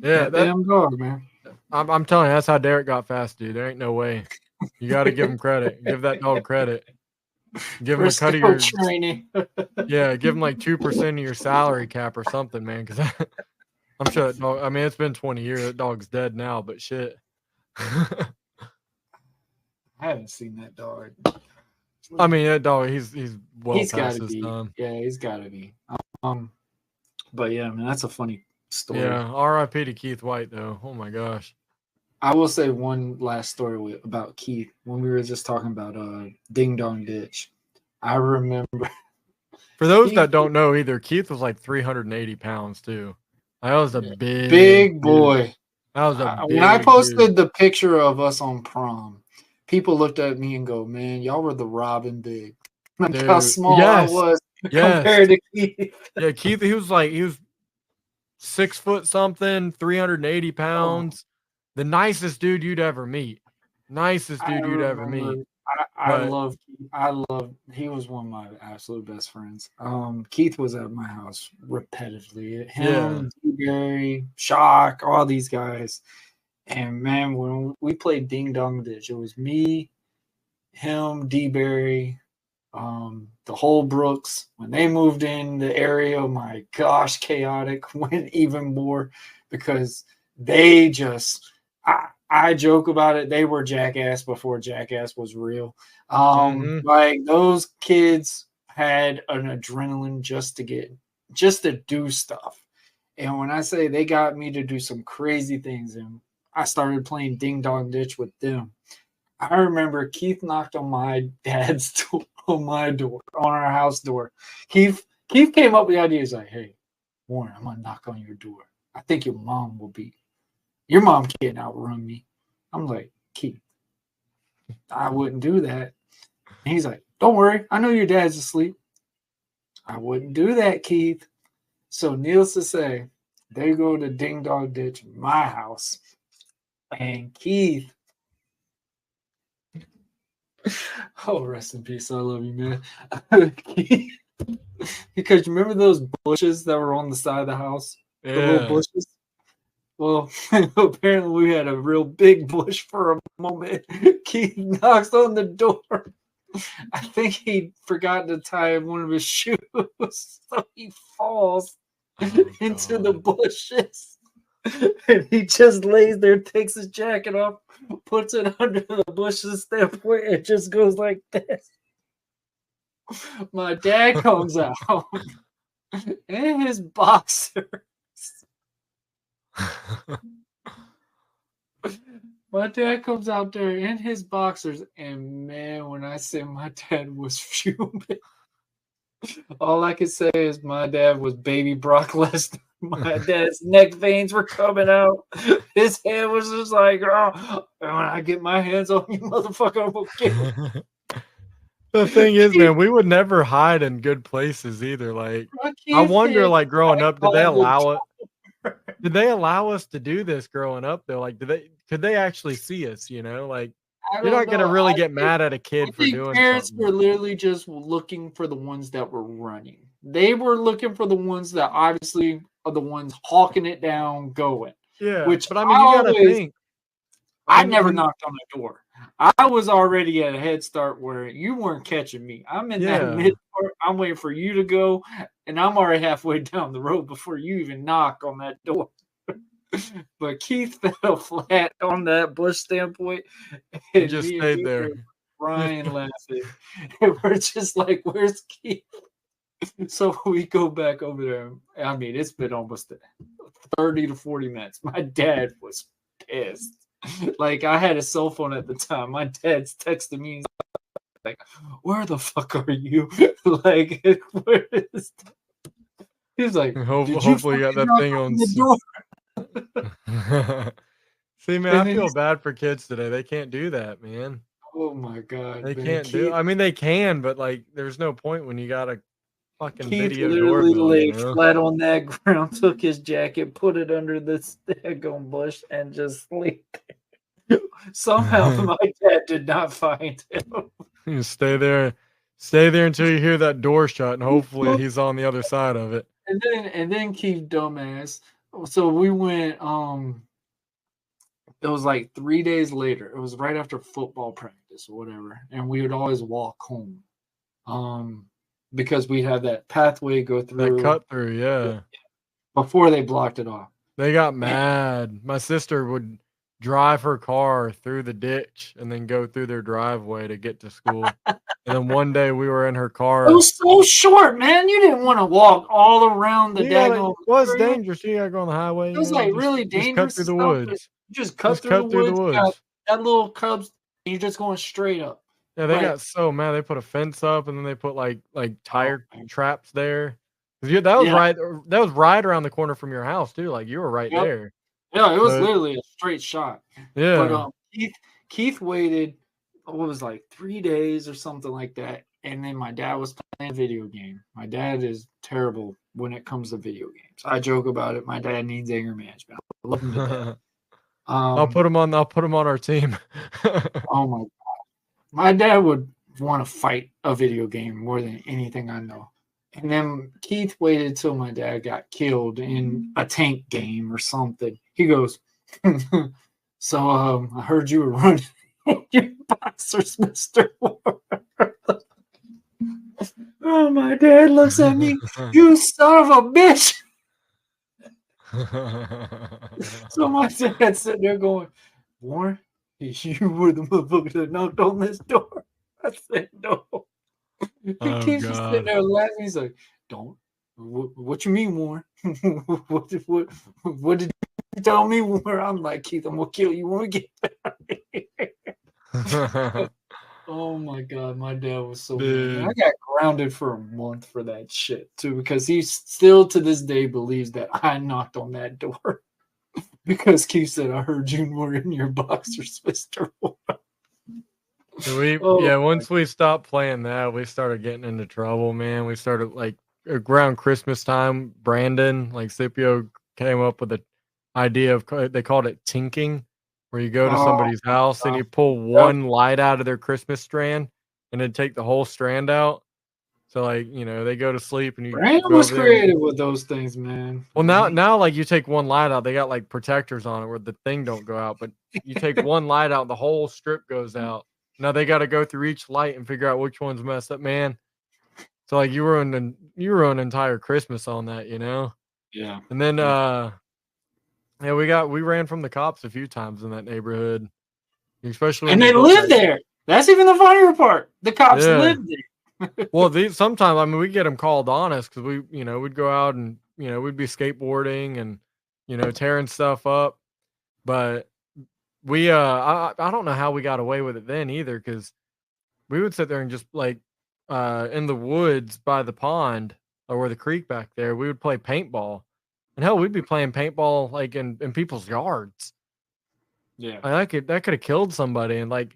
S2: Yeah,
S1: that damn dog, man.
S2: I'm telling you, that's how Derek got fast, dude. There ain't no way. You got to give him credit. Give that dog credit. Give him a cut of your
S1: training.
S2: Yeah, give him like 2% of your salary cap or something, man. Because I'm sure that dog. I mean, it's been 20 years. That dog's dead now, but shit.
S1: I haven't seen that dog.
S2: I mean, that dog. He's well past his time.
S1: Yeah, he's got to be. But yeah, man, that's a funny story.
S2: Yeah, R.I.P. to Keith White, though. Oh my gosh.
S1: I will say one last story about Keith when we were just talking about Ding Dong Ditch. I remember.
S2: For those that don't know either, Keith was like 380 pounds too. That was a
S1: big boy.
S2: Dude. That was a
S1: when I posted the picture of us on prom, people looked at me and go, "Man, y'all were the Robin Big." Like how small I was compared to Keith.
S2: Yeah, Keith. He was 6 foot something, 380 pounds. The nicest dude you'd ever meet. nicest dude you'd ever meet.
S1: I love he was one of my absolute best friends. Keith was at my house repetitively. Him, Barry, Shock, all these guys. And man, when we played Ding Dong Ditch, it was me, him, D-Berry, the whole Brooks. When they moved in the area, oh my gosh, chaotic went even more because they just I joke about it. They were Jackass before Jackass was real. Like those kids had an adrenaline just to do stuff. And when I say they got me to do some crazy things, and I started playing Ding Dong Ditch with them. I remember Keith knocked on my dad's door, on our house door. Keith came up with the idea. He's like, "Hey, Warren, I'm gonna knock on your door. I think your mom can't outrun me." I'm like, "Keith, I wouldn't do that." And he's like, "Don't worry, I know your dad's asleep." I wouldn't do that, Keith. So needless to say, they go to Ding Dong Ditch, my house, and Keith. Oh, rest in peace. I love you, man. Because you remember those bushes that were on the side of the house?
S2: Yeah.
S1: The little bushes? Well, apparently we had a real big bush for a moment. Keith knocks on the door. I think he forgot to tie one of his shoes, so he falls into the bushes. And he just lays there, takes his jacket off, puts it under the bushes standpoint, and just goes like this. My dad comes out in his boxers. My dad comes out there in his boxers, and man, when I say my dad was fuming, all I can say is my dad was baby Brock Lesnar. My dad's neck veins were coming out. His head was just like, "Oh, when I get my hands on you, motherfucker, I'm gonna kill you."
S2: The thing is, man, we would never hide in good places either. Like, I wonder, like, growing up, did they allow it? Did they allow us to do this growing up though? Like, could they actually see us? You know, like you're not gonna really get mad at a kid for doing
S1: parents
S2: something.
S1: were literally just looking for the ones that were running. They were looking for the ones that obviously are the ones hawking it down, going.
S2: Yeah,
S1: which
S2: but I mean, you gotta think.
S1: I never knocked on the door. I was already at a head start where you weren't catching me. I'm in that mid part. I'm waiting for you to go, and I'm already halfway down the road before you even knock on that door. But Keith fell flat on that bush standpoint, and
S2: just stayed there,
S1: crying, laughing. And we're just like, "Where's Keith?" So we go back over there. I mean, it's been almost 30 to 40 minutes. My dad was pissed. Like, I had a cell phone at the time. My dad's texting me like, "Where the fuck are you?" Like, where is he was like,
S2: hopefully you got that thing on
S1: the door.
S2: See, man, I feel bad for kids today. They can't do that, man.
S1: Oh my god,
S2: they can't do. I mean, they can, but like, there's no point when you got a fucking
S1: Keith
S2: video
S1: literally
S2: doorbell.
S1: laid flat on that ground, took his jacket, put it under the daggone bush, and just sleep. Somehow, my dad did not find him.
S2: You stay there until you hear that door shut, and hopefully he's on the other side of it.
S1: And then Keith dumbass. So we went. It was like 3 days later. It was right after football practice or whatever, and we would always walk home. Because we had that pathway go through.
S2: That cut through, yeah.
S1: Before they blocked it off.
S2: They got mad. My sister would drive her car through the ditch and then go through their driveway to get to school. And then one day we were in her car.
S1: It was so short, man. You didn't want to walk all around the daggone.
S2: It was dangerous. You gotta go on the highway.
S1: It was like really dangerous.
S2: Just cut through the woods.
S1: Just cut through the woods. That little cubs, you're just going straight up.
S2: Yeah, they got so mad. They put a fence up, and then they put like tire traps there. That was right around the corner from your house too. Like, you were right there.
S1: Yeah, it was literally a straight shot.
S2: Yeah.
S1: But Keith waited, what was like 3 days or something like that, and then my dad was playing a video game. My dad is terrible when it comes to video games. I joke about it. My dad needs anger management. I love him to
S2: I'll put him on our team.
S1: Oh my God. My dad would want to fight a video game more than anything I know. And then Keith waited till my dad got killed in a tank game or something. He goes, so I heard you were running your boxers, Mr. Ward. Oh, my dad looks at me, you son of a bitch. So my dad's sitting there going, Warren, you were the motherfucker that knocked on this door. I said, no. He keeps just sitting there laughing. He's like, don't. What you mean, Warren? what did you tell me, Warren? I'm like, Keith, I'm going to kill you when we get back. Oh, my God. My dad was so mad. I got grounded for a month for that shit, too, because he still to this day believes that I knocked on that door. Because Keith said, I heard you were in your boxers, Mr. Warren.
S2: Once we stopped playing that, we started getting into trouble, man. We started like around Christmas time. Brandon, like Scipio, came up with the idea of, they called it tinking, where you go to somebody's house and you pull one light out of their Christmas strand and then take the whole strand out. So like, they go to sleep and you.
S1: Brandon was creative with those things, man.
S2: Well, now like you take one light out, they got like protectors on it where the thing don't go out, but you take one light out, the whole strip goes out. Now they got to go through each light and figure out which one's messed up, man. So like you ruined an entire Christmas on that,
S1: Yeah.
S2: And then we ran from the cops a few times in that neighborhood, especially.
S1: And they lived there. That's even the funnier part. The cops lived there.
S2: Well, sometimes we get them called on us because we'd go out and we'd be skateboarding and tearing stuff up, but. We I don't know how we got away with it then either, because we would sit there and just like in the woods by the pond or the creek back there, we would play paintball. And hell, we'd be playing paintball like in people's yards.
S1: Yeah.
S2: Like, that could have killed somebody. And like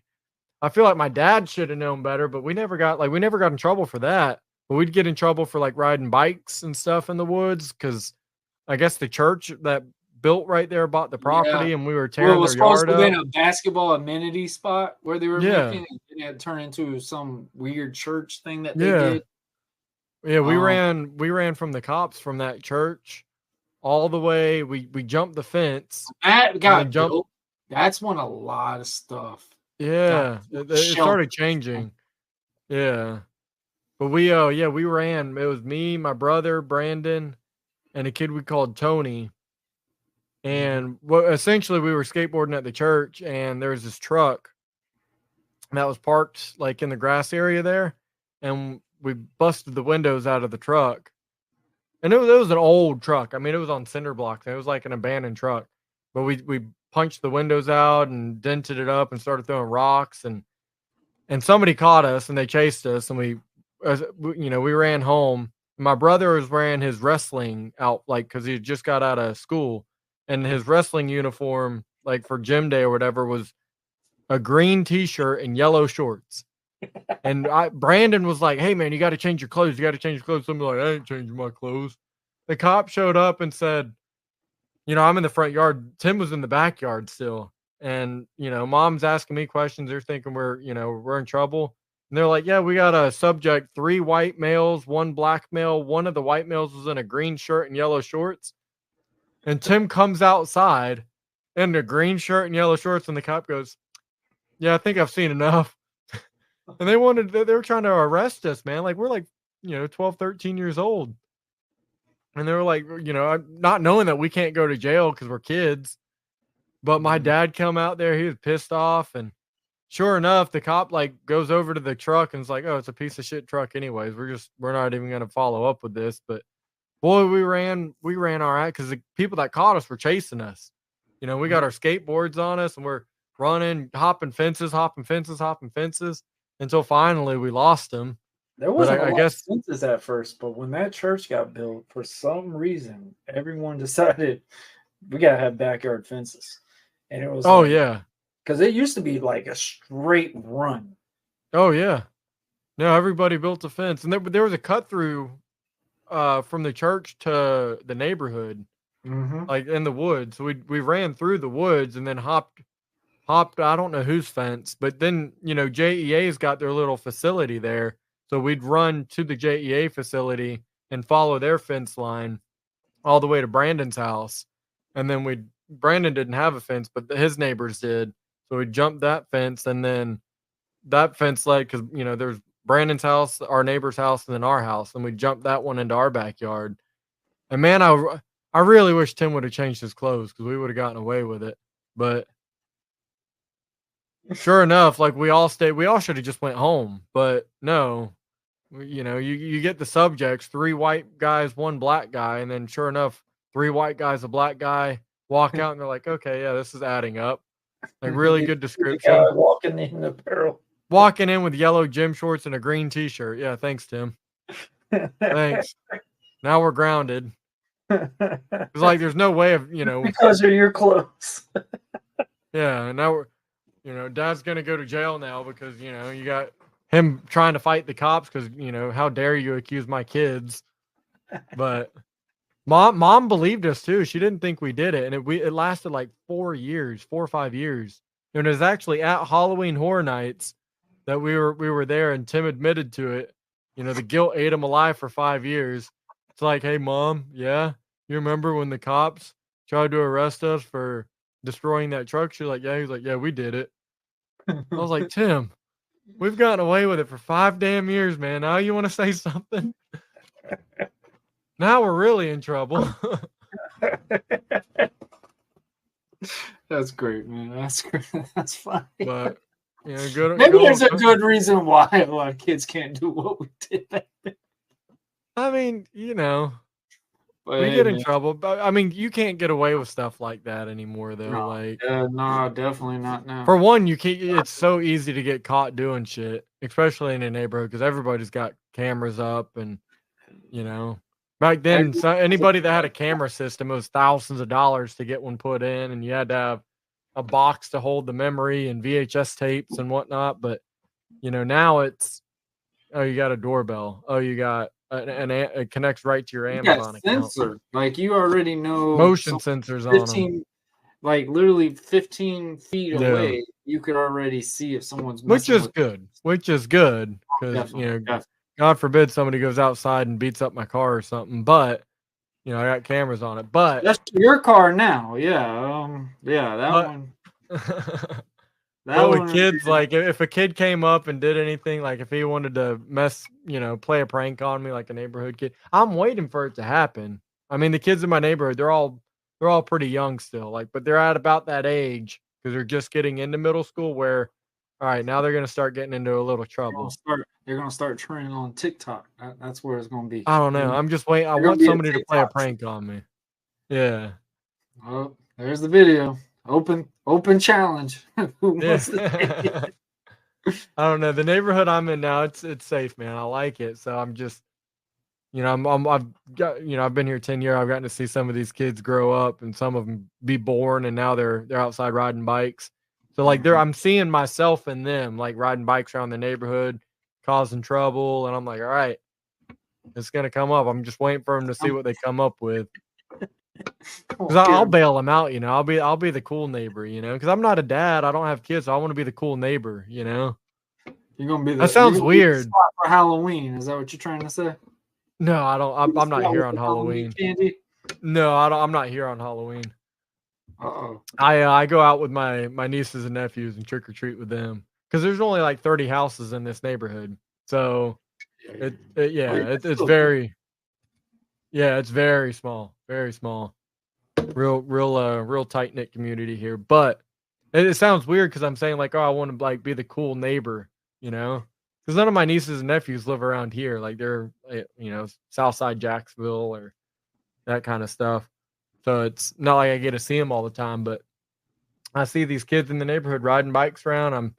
S2: I feel like my dad should have known better, but we never got in trouble for that. But we'd get in trouble for like riding bikes and stuff in the woods, because I guess the church that built right there bought the property, and we were tearing their yard up. It was supposed to be
S1: a basketball amenity spot where they were making it, and it turned into some weird church thing that they did.
S2: Yeah, we ran from the cops from that church all the way. We jumped the fence.
S1: That got built. That's when a lot of stuff.
S2: Yeah, it started changing. Yeah, but we ran. It was me, my brother Brandon, and a kid we called Tony. And essentially we were skateboarding at the church, and there was this truck that was parked like in the grass area there, and we busted the windows out of the truck. And it was an old truck. I mean, it was on cinder blocks. It was like an abandoned truck, but we punched the windows out and dented it up and started throwing rocks, and somebody caught us and they chased us, and we ran home. My brother was wearing his wrestling out, like, because he just got out of school. And his wrestling uniform, like for gym day or whatever, was a green t-shirt and yellow shorts. And Brandon was like, hey, man, you got to change your clothes. You got to change your clothes. Somebody like, I ain't changing my clothes. The cop showed up and said, I'm in the front yard. Tim was in the backyard still. And, mom's asking me questions. They're thinking we're in trouble. And they're like, yeah, we got a subject, 3 white males, 1 black male. One of the white males was in a green shirt and yellow shorts. And Tim comes outside in a green shirt and yellow shorts, and the cop goes, yeah, I think I've seen enough. And they were trying to arrest us, man. Like, we're like, 12, 13 years old. And they were like, not knowing that we can't go to jail because we're kids. But my dad come out there, he was pissed off. And sure enough, the cop like goes over to the truck and is like, oh, it's a piece of shit truck anyways. We're not even going to follow up with this. But boy, we ran all right, because the people that caught us were chasing us. We got our skateboards on us, and we're running, hopping fences, until finally we lost them.
S1: There wasn't a lot of fences at first, but when that church got built, for some reason, everyone decided we got to have backyard fences. And it was because it used to be like a straight run.
S2: Oh, yeah. No, everybody built a fence. And there was a cut through from the church to the neighborhood. like in the woods. So we ran through the woods and then hopped. I don't know whose fence, but then JEA's got their little facility there, so we'd run to the JEA facility and follow their fence line all the way to Brandon's house, and then Brandon didn't have a fence, but his neighbors did, so we jumped that fence, and then that fence led because there's Brandon's house, our neighbor's house, and then our house, and we jumped that one into our backyard. And man, I really wish Tim would have changed his clothes because we would have gotten away with it, but. Sure enough, like we all should have just went home, but no, you get the subjects, 3 white guys, 1 black guy, and then sure enough, 3 white guys, a black guy walk out and they're like, okay, yeah, this is adding up. Like really good description.
S1: Walking in apparel.
S2: Walking in with yellow gym shorts and a green t-shirt. Yeah, thanks, Tim. Thanks. Now we're grounded. It's like there's no way of,
S1: because of your clothes.
S2: Yeah, now we're Dad's gonna go to jail now because you got him trying to fight the cops because how dare you accuse my kids? But mom believed us too. She didn't think we did it, and it lasted like 4 or 5 years. And it was actually at Halloween Horror Nights that we were there, and Tim admitted to it. The guilt ate him alive for 5 years. It's like, hey mom, yeah, you remember when the cops tried to arrest us for destroying that truck? She's like, yeah. He's like, yeah, we did it. I was like, Tim, we've gotten away with it for 5 damn years, man. Now you want to say something? Now we're really in trouble.
S1: That's great, man. That's great. That's funny.
S2: But maybe
S1: there's a good reason why a lot of kids can't do what we did.
S2: I mean,
S1: but
S2: we get in trouble. But I mean, you can't get away with stuff like that anymore, though.
S1: No, definitely not now.
S2: For one, you can't. It's so easy to get caught doing shit, especially in a neighborhood, because everybody's got cameras up, and back then, anybody that had a camera system, it was thousands of dollars to get one put in, and you had to have a box to hold the memory and VHS tapes and whatnot. But now it's, oh, you got a doorbell. Oh, you got. It connects right to your Amazon account.
S1: Sensor. Like you already know
S2: motion sensors 15, on them.
S1: Like literally 15 feet away, you could already see if someone's
S2: which is good because God forbid somebody goes outside and beats up my car or something, but I got cameras on it. But
S1: that's your car now. That one.
S2: With kids, like if a kid came up and did anything, like if he wanted to play a prank on me, like a neighborhood kid, I'm waiting for it to happen. I mean, the kids in my neighborhood, they're all pretty young still, but they're at about that age because they're just getting into middle school where, all right, now they're going to start getting into a little trouble.
S1: They're going to start trending on TikTok. That's where it's going to be.
S2: I don't know. I'm just waiting. I want somebody to play a prank on me. Yeah.
S1: Oh, there's the video. Open challenge. Who wants
S2: I don't know. The neighborhood I'm in now, it's safe, man. I like it. So I'm just, I've been here 10 years. I've gotten to see some of these kids grow up, and some of them be born, and now they're outside riding bikes. So I'm seeing myself in them, like riding bikes around the neighborhood, causing trouble, and I'm like, all right, it's gonna come up. I'm just waiting for them to see what they come up with. Because I'll bail them out, I'll be the cool neighbor, because I'm not a dad. I don't have kids, so I want to be the cool neighbor, You're
S1: gonna be
S2: that sounds weird.
S1: For Halloween, is that what you're trying to say?
S2: No, I don't. I'm not here on Halloween.
S1: Candy?
S2: No, I'm not here on Halloween.
S1: Uh-oh.
S2: I go out with my nieces and nephews and trick or treat with them because there's only like 30 houses in this neighborhood, so it's very. Yeah, it's very small, real tight knit community here. But it sounds weird because I'm saying like, oh, I want to like be the cool neighbor, because none of my nieces and nephews live around here. Like they're, Southside Jacksonville or that kind of stuff. So it's not like I get to see them all the time. But I see these kids in the neighborhood riding bikes around. I'm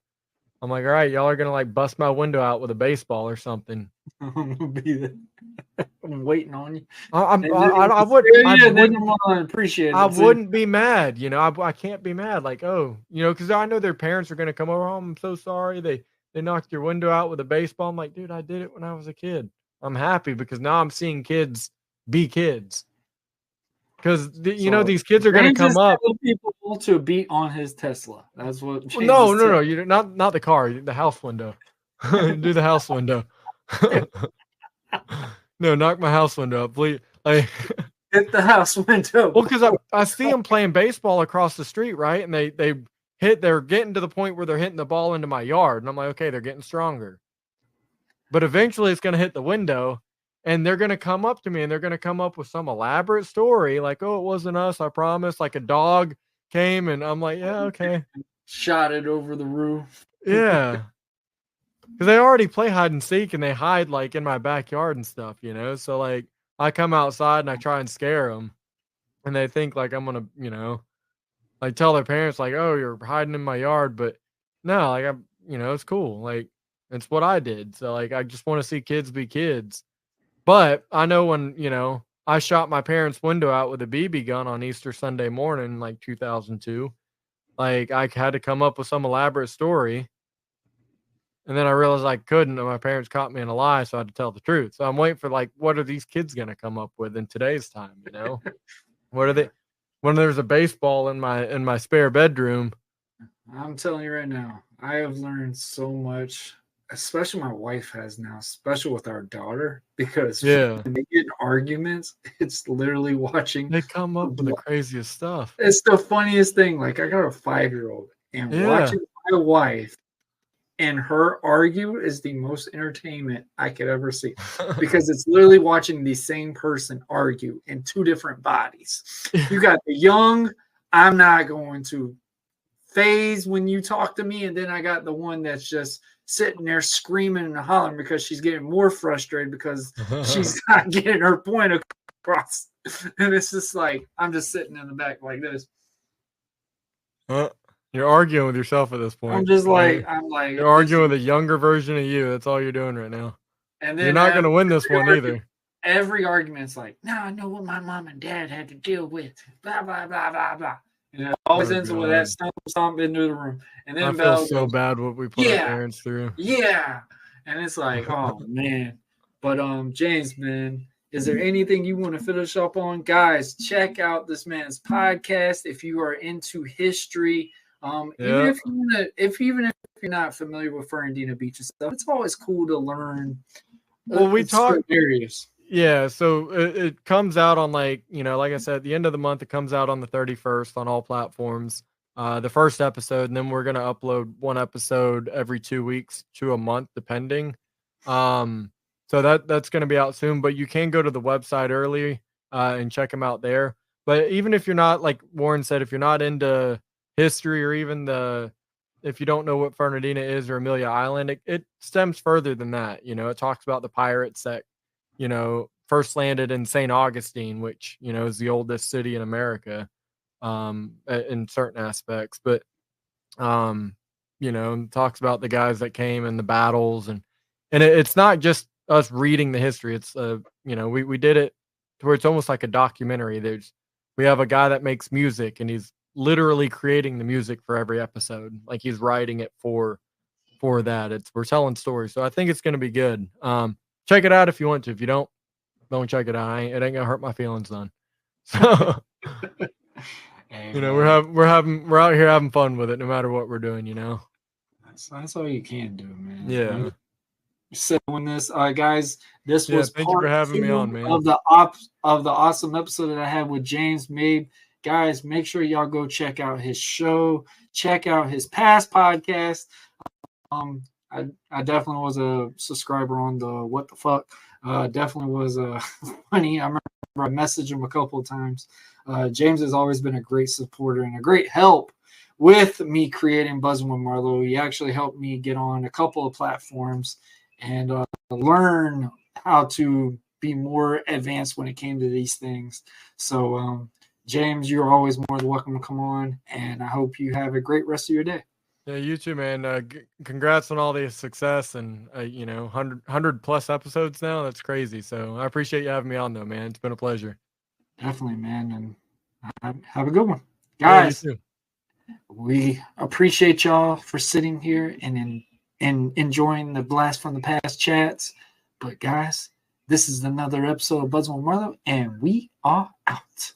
S2: like, all right, y'all are gonna like bust my window out with a baseball or something.
S1: I'm gonna be there. I'm waiting on you.
S2: I wouldn't be mad, I can't be mad. Like, oh, because I know their parents are gonna come over. Oh, I'm so sorry they knocked your window out with a baseball. I'm like, dude, I did it when I was a kid. I'm happy because now I'm seeing kids be kids. because you know these kids are going to come up.
S1: People to beat on his Tesla. That's what.
S2: James no. You not the car, the house window. Do the house window. No, knock my house window up, please. Like,
S1: hit the house window.
S2: Well, because I see them playing baseball across the street, right? And they're getting to the point where they're hitting the ball into my yard, and I'm like, okay, they're getting stronger. But eventually, it's going to hit the window, and they're going to come up to me, and they're going to come up with some elaborate story, like, "Oh, it wasn't us, I promise." Like a dog came, and I'm like, "Yeah, okay."
S1: Shot it over the roof.
S2: Yeah. Because they already play hide and seek, and they hide like in my backyard and stuff, you know. So like, I come outside and I try and scare them, and they think like I'm gonna, you know, like tell their parents like, "Oh, you're hiding in my yard," but no, like I'm, you know, it's cool. Like it's what I did. So like, I just want to see kids be kids. But I know when, you know, I shot my parents' window out with a BB gun on Easter Sunday morning, like 2002. Like I had to come up with some elaborate story. And then I realized I couldn't, and my parents caught me in a lie, so I had to tell the truth. So I'm waiting for like, what are these kids gonna come up with in today's time? You know, what are they? When there's a baseball in my spare bedroom.
S1: I'm telling you right now, I have learned so much, especially my wife has now, especially with our daughter, because when they get in arguments, it's literally watching.
S2: They come up with the craziest stuff.
S1: It's the funniest thing. Like I got a 5-year-old, and watching my wife and her argue is the most entertainment I could ever see, because it's literally watching the same person argue in two different bodies. You got the young, I'm not going to phase when you talk to me, and then I got the one that's just sitting there screaming and hollering because she's getting more frustrated because she's not getting her point across. And it's just like, I'm just sitting in the back like this.
S2: You're arguing with yourself at this point.
S1: I'm like,
S2: you're arguing with a younger version of you. That's all you're doing right now. And then you're not going to win this one either.
S1: Every argument's like, no, I know what my mom and dad had to deal with. Blah, blah, blah, blah, blah. And it always ends with that stomp into the room. And then
S2: I feel so bad what we put our parents through.
S1: Yeah. And it's like, oh, man. But, James, man, is there anything you want to finish up on? Guys, check out this man's podcast if you are into history. Even if you're not familiar with Fernandina Beach and stuff, it's always cool to learn.
S2: Well, we talk
S1: areas.
S2: Yeah, so it comes out on like I said, at the end of the month, it comes out on the 31st on all platforms. The first episode, and then we're gonna upload one episode every 2 weeks to a month, depending. So that's gonna be out soon. But you can go to the website early and check them out there. But even if you're not, like Warren said, if you're not into history, or even if you don't know what Fernandina is or Amelia Island, it stems further than that. You know, it talks about the pirates that, you know, first landed in St. Augustine, which, you know, is the oldest city in America in certain aspects. But, you know, talks about the guys that came and the battles. And it's not just us reading the history. It's, you know, we did it to where it's almost like a documentary. We have a guy that makes music, and he's literally creating the music for every episode. Like he's writing it for that. We're telling stories. So I think it's going to be good. Check it out if you want to. If you don't check it out. It ain't gonna hurt my feelings none. So, you know, we're out here having fun with it, no matter what we're doing. You know,
S1: that's all you can do, man.
S2: Yeah.
S1: So when this, guys, this was
S2: thank you for having me on, man.
S1: Of the awesome episode that I had with James Mabe. Guys, make sure y'all go check out his show. Check out his past podcast. I definitely was a subscriber on the What the Fuck. Definitely was funny. I remember I messaged him a couple of times. James has always been a great supporter and a great help with me creating Buzzing with Marlowe. He actually helped me get on a couple of platforms and learn how to be more advanced when it came to these things. So, James, you're always more than welcome to come on, and I hope you have a great rest of your day.
S2: Yeah, you too, man. Congrats on all the success and, you know, 100 plus episodes now. That's crazy. So I appreciate you having me on, though, man. It's been a pleasure.
S1: Definitely, man. And have a good one. Guys, we appreciate y'all for sitting here and enjoying the Blast from the Past chats. But, guys, this is another episode of Buzzing with Marlowe, and we are out.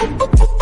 S1: Peace.